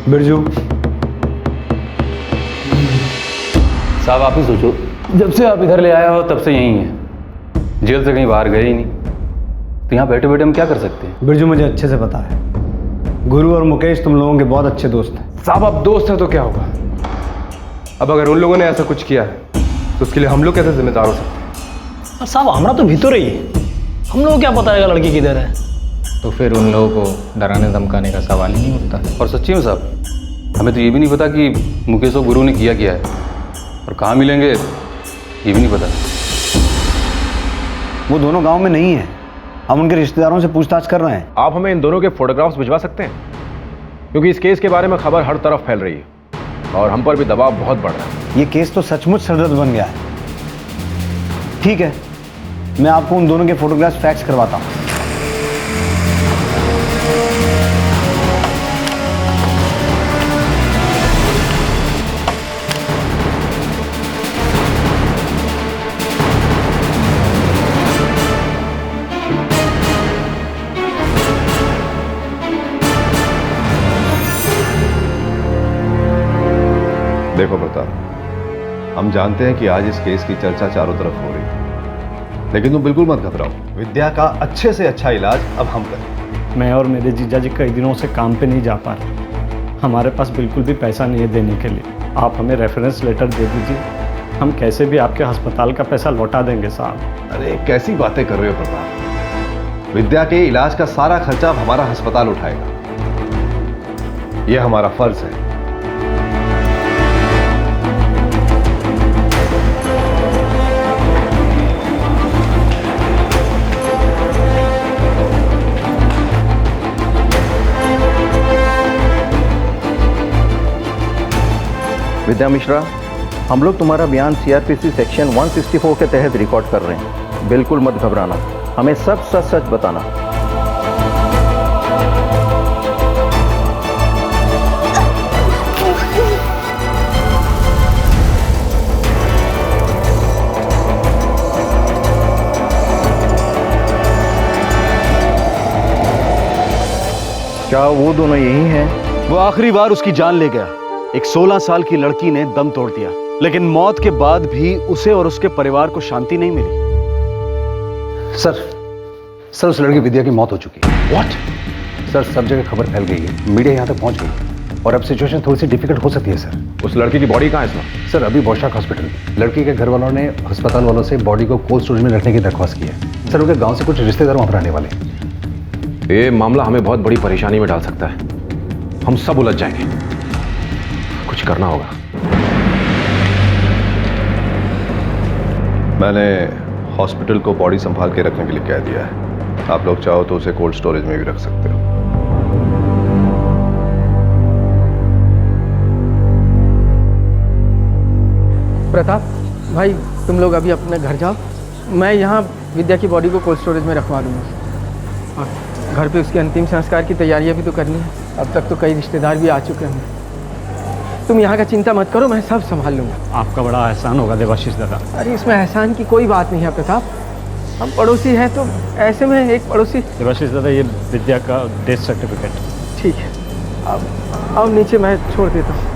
बिरजू साहब आप ही सोचो, जब से आप इधर ले आया हो तब से यहीं है, जेल से कहीं बाहर गए ही नहीं। तो यहाँ बैठे बैठे हम क्या कर सकते हैं? बिरजू मुझे अच्छे से पता है, गुरु और मुकेश तुम लोगों के बहुत अच्छे दोस्त हैं। साहब आप दोस्त हैं तो क्या होगा? अब अगर उन लोगों ने ऐसा कुछ किया है तो उसके लिए हम लोग कैसे जिम्मेदार हो सकते हैं? साहब हमारा तो भीतर ही है, हम लोगों को क्या पता है लड़की किधर है। तो फिर उन लोगों को डराने धमकाने का सवाल ही नहीं उठता। और सच्ची में साहब, हमें तो ये भी नहीं पता कि मुकेश और गुरु ने किया है, और कहाँ मिलेंगे ये भी नहीं पता। वो दोनों गांव में नहीं है, हम उनके रिश्तेदारों से पूछताछ कर रहे हैं। आप हमें इन दोनों के फोटोग्राफ्स भिजवा सकते हैं, क्योंकि इस केस के बारे में खबर हर तरफ फैल रही है और हम पर भी दबाव बहुत बढ़ रहा है। ये केस तो सचमुच सरदर्द बन गया है। ठीक है, मैं आपको उन दोनों के फोटोग्राफ्स फैक्स करवाता हूँ। देखो प्रताप, हम जानते हैं कि आज इस केस की चर्चा चारों तरफ हो रही है, लेकिन तुम बिल्कुल मत घबराओ। विद्या का अच्छे से अच्छा इलाज अब हम करें। मैं और मेरे जीजा जी कई दिनों से काम पे नहीं जा पा रहे, हमारे पास बिल्कुल भी पैसा नहीं है देने के लिए। आप हमें रेफरेंस लेटर दे दीजिए, हम कैसे भी आपके अस्पताल का पैसा लौटा देंगे साहब। अरे कैसी बातें कर रहे हो प्रताप, विद्या के इलाज का सारा खर्चा अब हमारा अस्पताल उठाएगा, यह हमारा फर्ज है। विद्या मिश्रा, हम लोग तुम्हारा बयान सीआरपीसी सेक्शन 164 के तहत रिकॉर्ड कर रहे हैं। बिल्कुल मत घबराना, हमें सब सच सच बताना। क्या वो दोनों यही हैं? वो आखिरी बार उसकी जान ले गया। एक 16 साल की लड़की ने दम तोड़ दिया, लेकिन मौत के बाद भी उसे और उसके परिवार को शांति नहीं मिली। सर उस लड़की विद्या की मौत हो चुकी है। व्हाट? सर सब जगह खबर फैल गई है, मीडिया यहाँ तक पहुँच गई और अब सिचुएशन थोड़ी सी डिफिकल्ट हो सकती है सर। उस लड़की की बॉडी कहाँ है सर? सर अभी बौशाक हॉस्पिटल। लड़की के घर वालों ने अस्पताल वालों से बॉडी को कोल्ड स्टोरेज में रखने की दरख्वास्त की है। सर उनके गाँव से कुछ रिश्तेदार वहाँ पर आने वाले हैं। ये मामला हमें बहुत बड़ी परेशानी में डाल सकता है, हम सब उलझ जाएंगे, कुछ करना होगा। मैंने हॉस्पिटल को बॉडी संभाल के रखने के लिए कह दिया है। आप लोग चाहो तो उसे कोल्ड स्टोरेज में भी रख सकते हो। प्रताप भाई, तुम लोग अभी अपने घर जाओ, मैं यहाँ विद्या की बॉडी को कोल्ड स्टोरेज में रखवा दूँगा। और घर पे उसके अंतिम संस्कार की तैयारियां भी तो करनी है। अब तक तो कई रिश्तेदार भी आ चुके हैं। तुम यहाँ का चिंता मत करो, मैं सब संभाल लूँगा। आपका बड़ा एहसान होगा देवाशीष दादा। अरे इसमें एहसान की कोई बात नहीं है प्रताप, हम पड़ोसी हैं तो ऐसे में एक पड़ोसी। देवाशीष दादा, ये विद्या का डेथ सर्टिफिकेट। ठीक है, अब नीचे मैं छोड़ देता हूँ।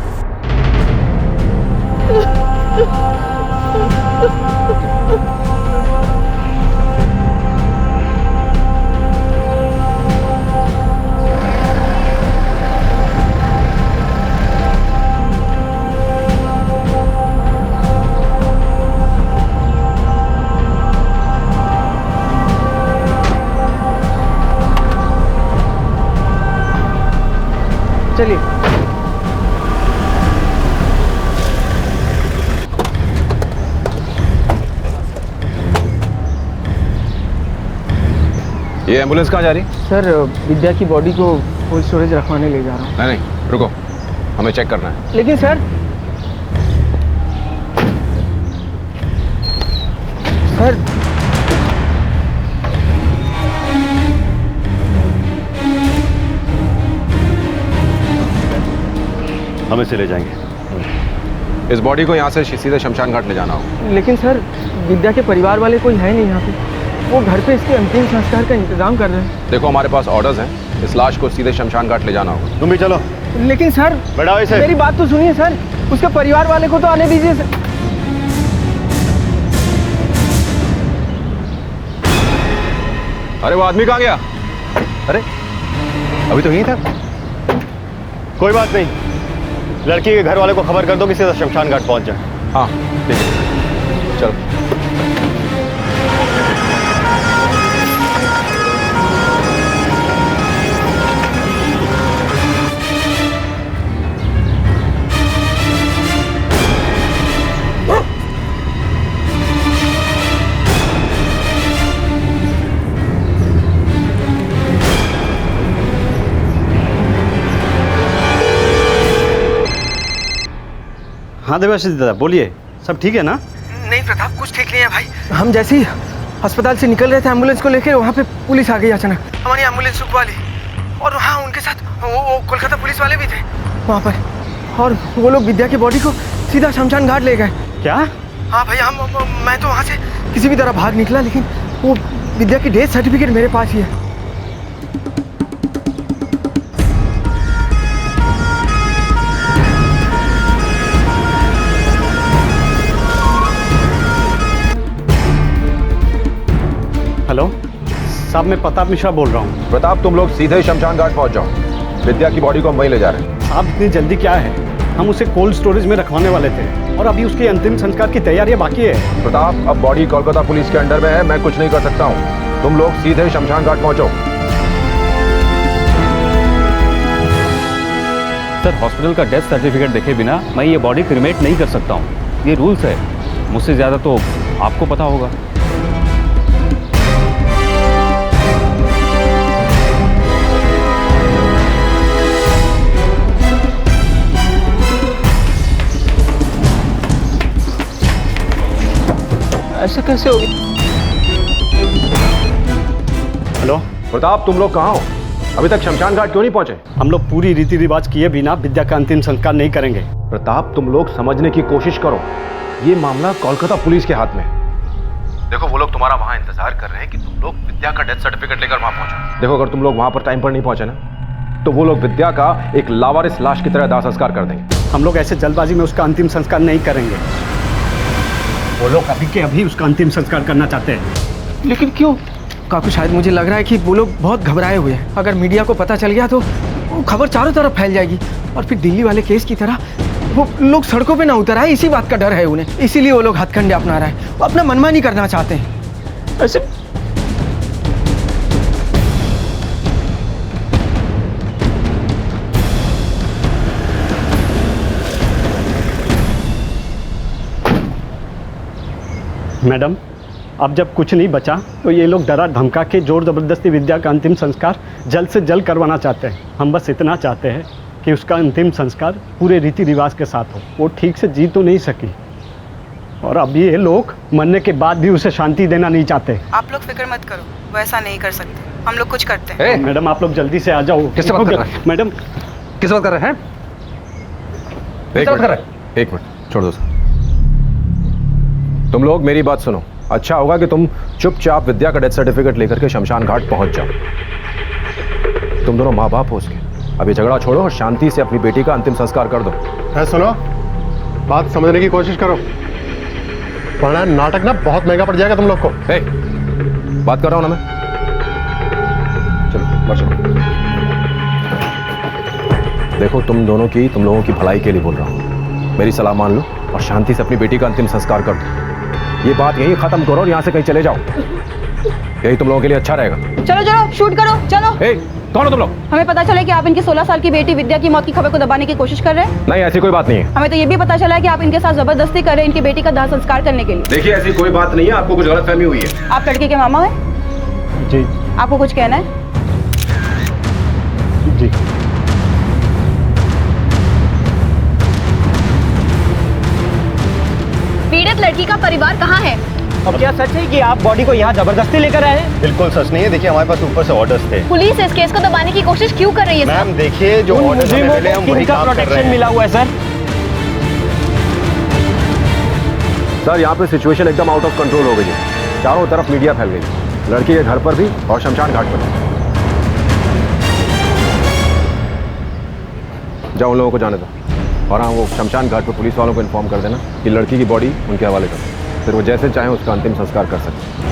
चलिए। ये एम्बुलेंस कहाँ जा रही? सर विद्या की बॉडी को कोल्ड स्टोरेज रखवाने ले जा रहा हूँ। नहीं रुको, हमें चेक करना है। लेकिन सर हम इसे ले जाएंगे। इस बॉडी को यहाँ से सीधे शमशान घाट ले जाना होगा। लेकिन सर विद्या के परिवार वाले कोई है नहीं यहाँ पे, वो घर पे इसके अंतिम संस्कार का इंतजाम कर रहे हैं। देखो हमारे पास ऑर्डर्स हैं, इस लाश को सीधे शमशान घाट ले जाना होगा। तुम भी चलो। लेकिन सर बढ़ाओ इसे। मेरी बात तो सुनिए सर, उसके परिवार वाले को तो आने दीजिए सर। अरे वो आदमी कहाँ गया? अरे अभी तो यहीं था। कोई बात नहीं, लड़की के घर वाले को खबर कर दो कि सीधा शमशान घाट पहुंच जाए। हाँ ठीक है, चलो। हाँ देवाशीष दादा बोलिए, सब ठीक है ना? नहीं प्रताप, कुछ ठीक नहीं है भाई। हम जैसे ही अस्पताल से निकल रहे थे एम्बुलेंस को लेकर, वहाँ पे पुलिस आ गई अचानक, हमारी एम्बुलेंस रुकवा ली। और हाँ, उनके साथ वो कोलकाता पुलिस वाले भी थे वहाँ पर, और वो लोग विद्या की बॉडी को सीधा शमशान घाट ले गए। क्या? हाँ भैया, मैं तो वहाँ से किसी भी तरह भाग निकला, लेकिन वो विद्या की डेथ सर्टिफिकेट मेरे पास ही है। हेलो साहब, मैं प्रताप मिश्रा बोल रहा हूँ। प्रताप, तुम लोग सीधे शमशान घाट पहुंच जाओ, विद्या की बॉडी को हम वहीं ले जा रहे हैं। साहब इतनी जल्दी क्या है, हम उसे कोल्ड स्टोरेज में रखवाने वाले थे और अभी उसके अंतिम संस्कार की तैयारियां बाकी है। प्रताप, अब बॉडी कोलकाता पुलिस के अंडर में है, मैं कुछ नहीं कर सकता हूँ। तुम लोग सीधे शमशान घाट पहुंचो। सर हॉस्पिटल का डेथ सर्टिफिकेट देखे बिना मैं ये बॉडी क्रिमेट नहीं कर सकता हूँ, ये रूल्स है। मुझसे ज़्यादा तो आपको पता होगा। ऐसा कैसे होगी? हेलो प्रताप, तुम लोग कहाँ हो? अभी तक शमशान घाट क्यों नहीं पहुंचे? हम लोग पूरी रीति रिवाज किए बिना विद्या का अंतिम संस्कार नहीं करेंगे। प्रताप, तुम लोग समझने की कोशिश करो, ये मामला कोलकाता पुलिस के हाथ में है। देखो वो लोग तुम्हारा वहां इंतजार कर रहे हैं कि तुम लोग विद्या का डेथ सर्टिफिकेट लेकर वहां पहुंचो। देखो अगर तुम लोग वहां पर टाइम पर नहीं पहुंचे ना, तो वो लोग विद्या का एक लावारिस लाश की तरह दाह संस्कार कर देंगे। हम लोग ऐसे जल्दबाजी में उसका अंतिम संस्कार नहीं करेंगे। वो लोग अभी के अभी उसका अंतिम संस्कार करना चाहते हैं। लेकिन क्यों? काकू, शायद मुझे लग रहा है कि वो लोग बहुत घबराए हुए हैं। अगर मीडिया को पता चल गया तो वो खबर चारों तरफ फैल जाएगी और फिर दिल्ली वाले केस की तरह वो लोग सड़कों पे ना उतर आए। इसी बात का डर है उन्हें, इसीलिए वो लोग हथकंडे अपना रहे हैं। वो अपना मनमानी करना चाहते हैं। ऐसे मैडम, अब जब कुछ नहीं बचा तो ये लोग डरा धमका के जोर जबरदस्ती विद्या का अंतिम संस्कार जल्द से जल्द करवाना चाहते हैं। हम बस इतना चाहते हैं कि उसका अंतिम संस्कार पूरे रीति रिवाज के साथ हो। वो ठीक से जी तो नहीं सकी और अब ये लोग मरने के बाद भी उसे शांति देना नहीं चाहते। आप लोग फिक्र मत करो, वो ऐसा नहीं कर सकते। हम लोग कुछ करते हैं। मैडम, आप लोग जल्दी से आ जाओ। किससे बात कर रहे हैं? मैडम, किस बात कर रहे हैं? एक मिनट छोड़ दो सर। तुम लोग मेरी बात सुनो। अच्छा होगा कि तुम चुपचाप विद्या का डेथ सर्टिफिकेट लेकर के शमशान घाट पहुंच जाओ। तुम दोनों माँ बाप हो उसके। अब ये झगड़ा छोड़ो और शांति से अपनी बेटी का अंतिम संस्कार कर दो। सुनो, बात समझने की कोशिश करो, वरना नाटक ना बहुत महंगा पड़ जाएगा तुम लोग को। बात कर रहा हूं ना मैं। चलो बात चलो। देखो, तुम लोगों की भलाई के लिए बोल रहा हूं। मेरी सलाह मान लो और शांति से अपनी बेटी का अंतिम संस्कार कर दो। ये बात यहीं खत्म करो और यहाँ से कहीं चले जाओ। यही तुम लोगों के लिए अच्छा रहेगा। चलो चलो, शूट करो, चलो। कौन हो तुम लोग? हमें पता चला कि आप इनकी 16 साल की बेटी विद्या की मौत की खबर को दबाने की कोशिश कर रहे हैं। नहीं, ऐसी कोई बात नहीं है। हमें तो ये भी पता चला है कि आप इनके साथ जबरदस्ती कर रहे हैं इनकी बेटी का दाह संस्कार करने के लिए। देखिए, ऐसी कोई बात नहीं है, आपको कुछ गलतफहमी हुई है। आप लड़के के मामा हैं? जी। आपको कुछ कहना है? जी। पीड़ित लड़की का परिवार कहाँ है? अब क्या सच है कि आप बॉडी को यहाँ जबरदस्ती लेकर आए हैं? बिल्कुल सच नहीं है। देखिए, हमारे पास ऊपर से ऑर्डर्स थे। पुलिस इस केस को दबाने की कोशिश क्यों कर रही है? मैम देखिए, जो ऑर्डर्स हमें मिले हम वही काम कर रहे हैं। मिला हुआ है सर। सर, यहाँ पे सिचुएशन एकदम आउट ऑफ कंट्रोल हो गई है। चारों तरफ मीडिया फैल गई, लड़की के घर पर भी और शमशान घाट पर भी। जाओ, उन लोगों को जाने दो और हाँ, वो शमशान घाट पर पुलिस वालों को इन्फॉर्म कर देना कि लड़की की बॉडी उनके हवाले कर दो। फिर वो जैसे चाहें उसका अंतिम संस्कार कर सकते हैं।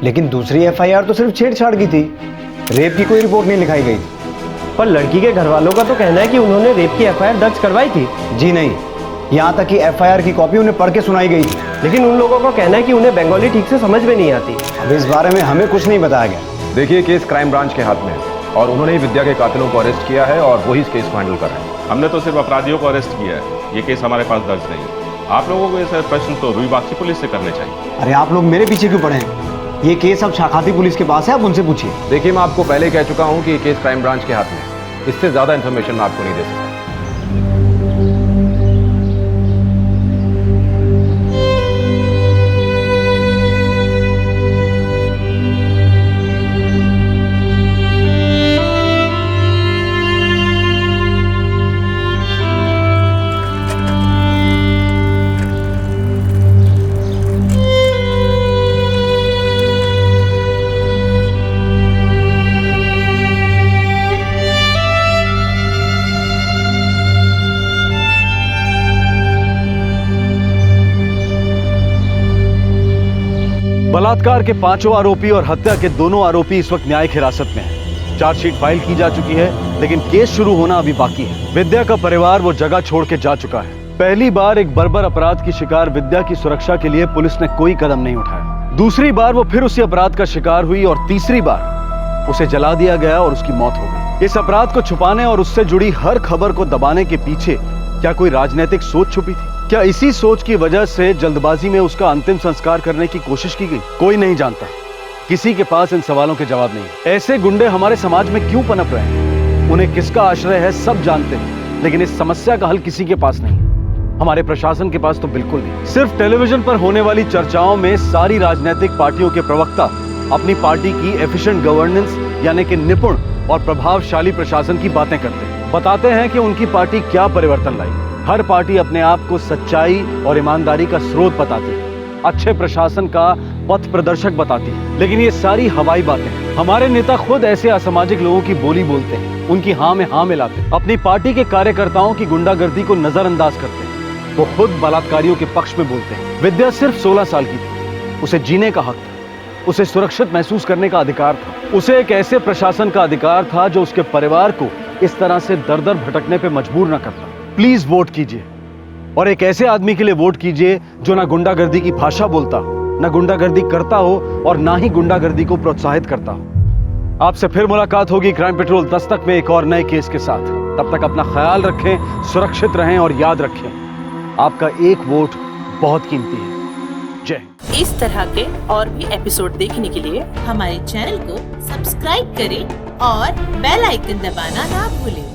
लेकिन दूसरी एफआईआर तो सिर्फ छेड़छाड़ की थी, रेप की कोई रिपोर्ट नहीं लिखाई गई। पर लड़की के घर वालों का तो कहना है कि उन्होंने रेप की एफआईआर दर्ज करवाई थी। जी नहीं, यहाँ तक कि एफआईआर की कॉपी उन्हें पढ़ के सुनाई गई थी। लेकिन उन लोगों का कहना है कि उन्हें बंगाली ठीक से समझ में नहीं आती। अब इस बारे में हमें कुछ नहीं बताया गया। देखिए, केस क्राइम ब्रांच के हाथ में है और उन्होंने ही विद्या के कातिलों को अरेस्ट किया है और वही इस केस को हैंडल कर रहे हैं। हमने तो सिर्फ अपराधियों को अरेस्ट किया है, ये केस हमारे पास दर्ज नहीं है। आप लोगों को ये प्रश्न तो रुईबाग पुलिस से करने चाहिए। अरे आप लोग मेरे पीछे क्यों पड़े हैं? ये केस अब शाखाती पुलिस के पास है, आप उनसे पूछिए। देखिए, मैं आपको पहले कह चुका हूं कि ये केस क्राइम ब्रांच के हाथ में है। इससे ज्यादा इंफॉर्मेशन मैं आपको नहीं दे सकता। बलात्कार के 5 आरोपी और हत्या के 2 आरोपी इस वक्त न्यायिक हिरासत में हैं। चार्जशीट फाइल की जा चुकी है, लेकिन केस शुरू होना अभी बाकी है। विद्या का परिवार वो जगह छोड़ के जा चुका है। पहली बार एक बर्बर अपराध की शिकार विद्या की सुरक्षा के लिए पुलिस ने कोई कदम नहीं उठाया। दूसरी बार वो फिर उसी अपराध का शिकार हुई और तीसरी बार उसे जला दिया गया और उसकी मौत हो गई। इस अपराध को छुपाने और उससे जुड़ी हर खबर को दबाने के पीछे क्या कोई राजनीतिक सोच छुपी थी? क्या इसी सोच की वजह से जल्दबाजी में उसका अंतिम संस्कार करने की कोशिश की गई? कोई नहीं जानता, किसी के पास इन सवालों के जवाब नहीं। ऐसे गुंडे हमारे समाज में क्यों पनप रहे हैं? उन्हें किसका आश्रय है सब जानते हैं, लेकिन इस समस्या का हल किसी के पास नहीं। हमारे प्रशासन के पास तो बिल्कुल नहीं। सिर्फ टेलीविजन पर होने वाली चर्चाओं में सारी राजनीतिक पार्टियों के प्रवक्ता अपनी पार्टी की एफिशिएंट गवर्नेंस यानी कि निपुण और प्रभावशाली प्रशासन की बातें करते हैं। बताते हैं कि उनकी पार्टी क्या परिवर्तन लाई। हर पार्टी अपने आप को सच्चाई और ईमानदारी का स्रोत बताती है, अच्छे प्रशासन का पथ प्रदर्शक बताती है, लेकिन ये सारी हवाई बातें हैं। हमारे नेता खुद ऐसे असामाजिक लोगों की बोली बोलते हैं, उनकी हाँ में हाँ मिलाते हैं, अपनी पार्टी के कार्यकर्ताओं की गुंडागर्दी को नजरअंदाज करते हैं। वो खुद बलात्कारियों के पक्ष में बोलते हैं। विद्या सिर्फ 16 साल की थी, उसे जीने का हक था, उसे सुरक्षित महसूस करने का अधिकार था, उसे एक ऐसे प्रशासन का अधिकार था जो उसके परिवार को इस तरह से दर दर भटकने पे मजबूर ना करता। प्लीज वोट कीजिए और एक ऐसे आदमी के लिए वोट कीजिए जो ना गुंडागर्दी की भाषा बोलता हो, ना गुंडागर्दी करता हो और ना ही गुंडागर्दी को प्रोत्साहित करता हो। आपसे फिर मुलाकात होगी क्राइम पेट्रोल दस्तक में एक और नए केस के साथ। तब तक अपना ख्याल रखें, सुरक्षित रहें और याद रखें, आपका एक वोट बहुत कीमती है। जय। इस तरह के और भी एपिसोड देखने के लिए हमारे चैनल को सब्सक्राइब करें और बेल आइकन दबाना ना भूलें।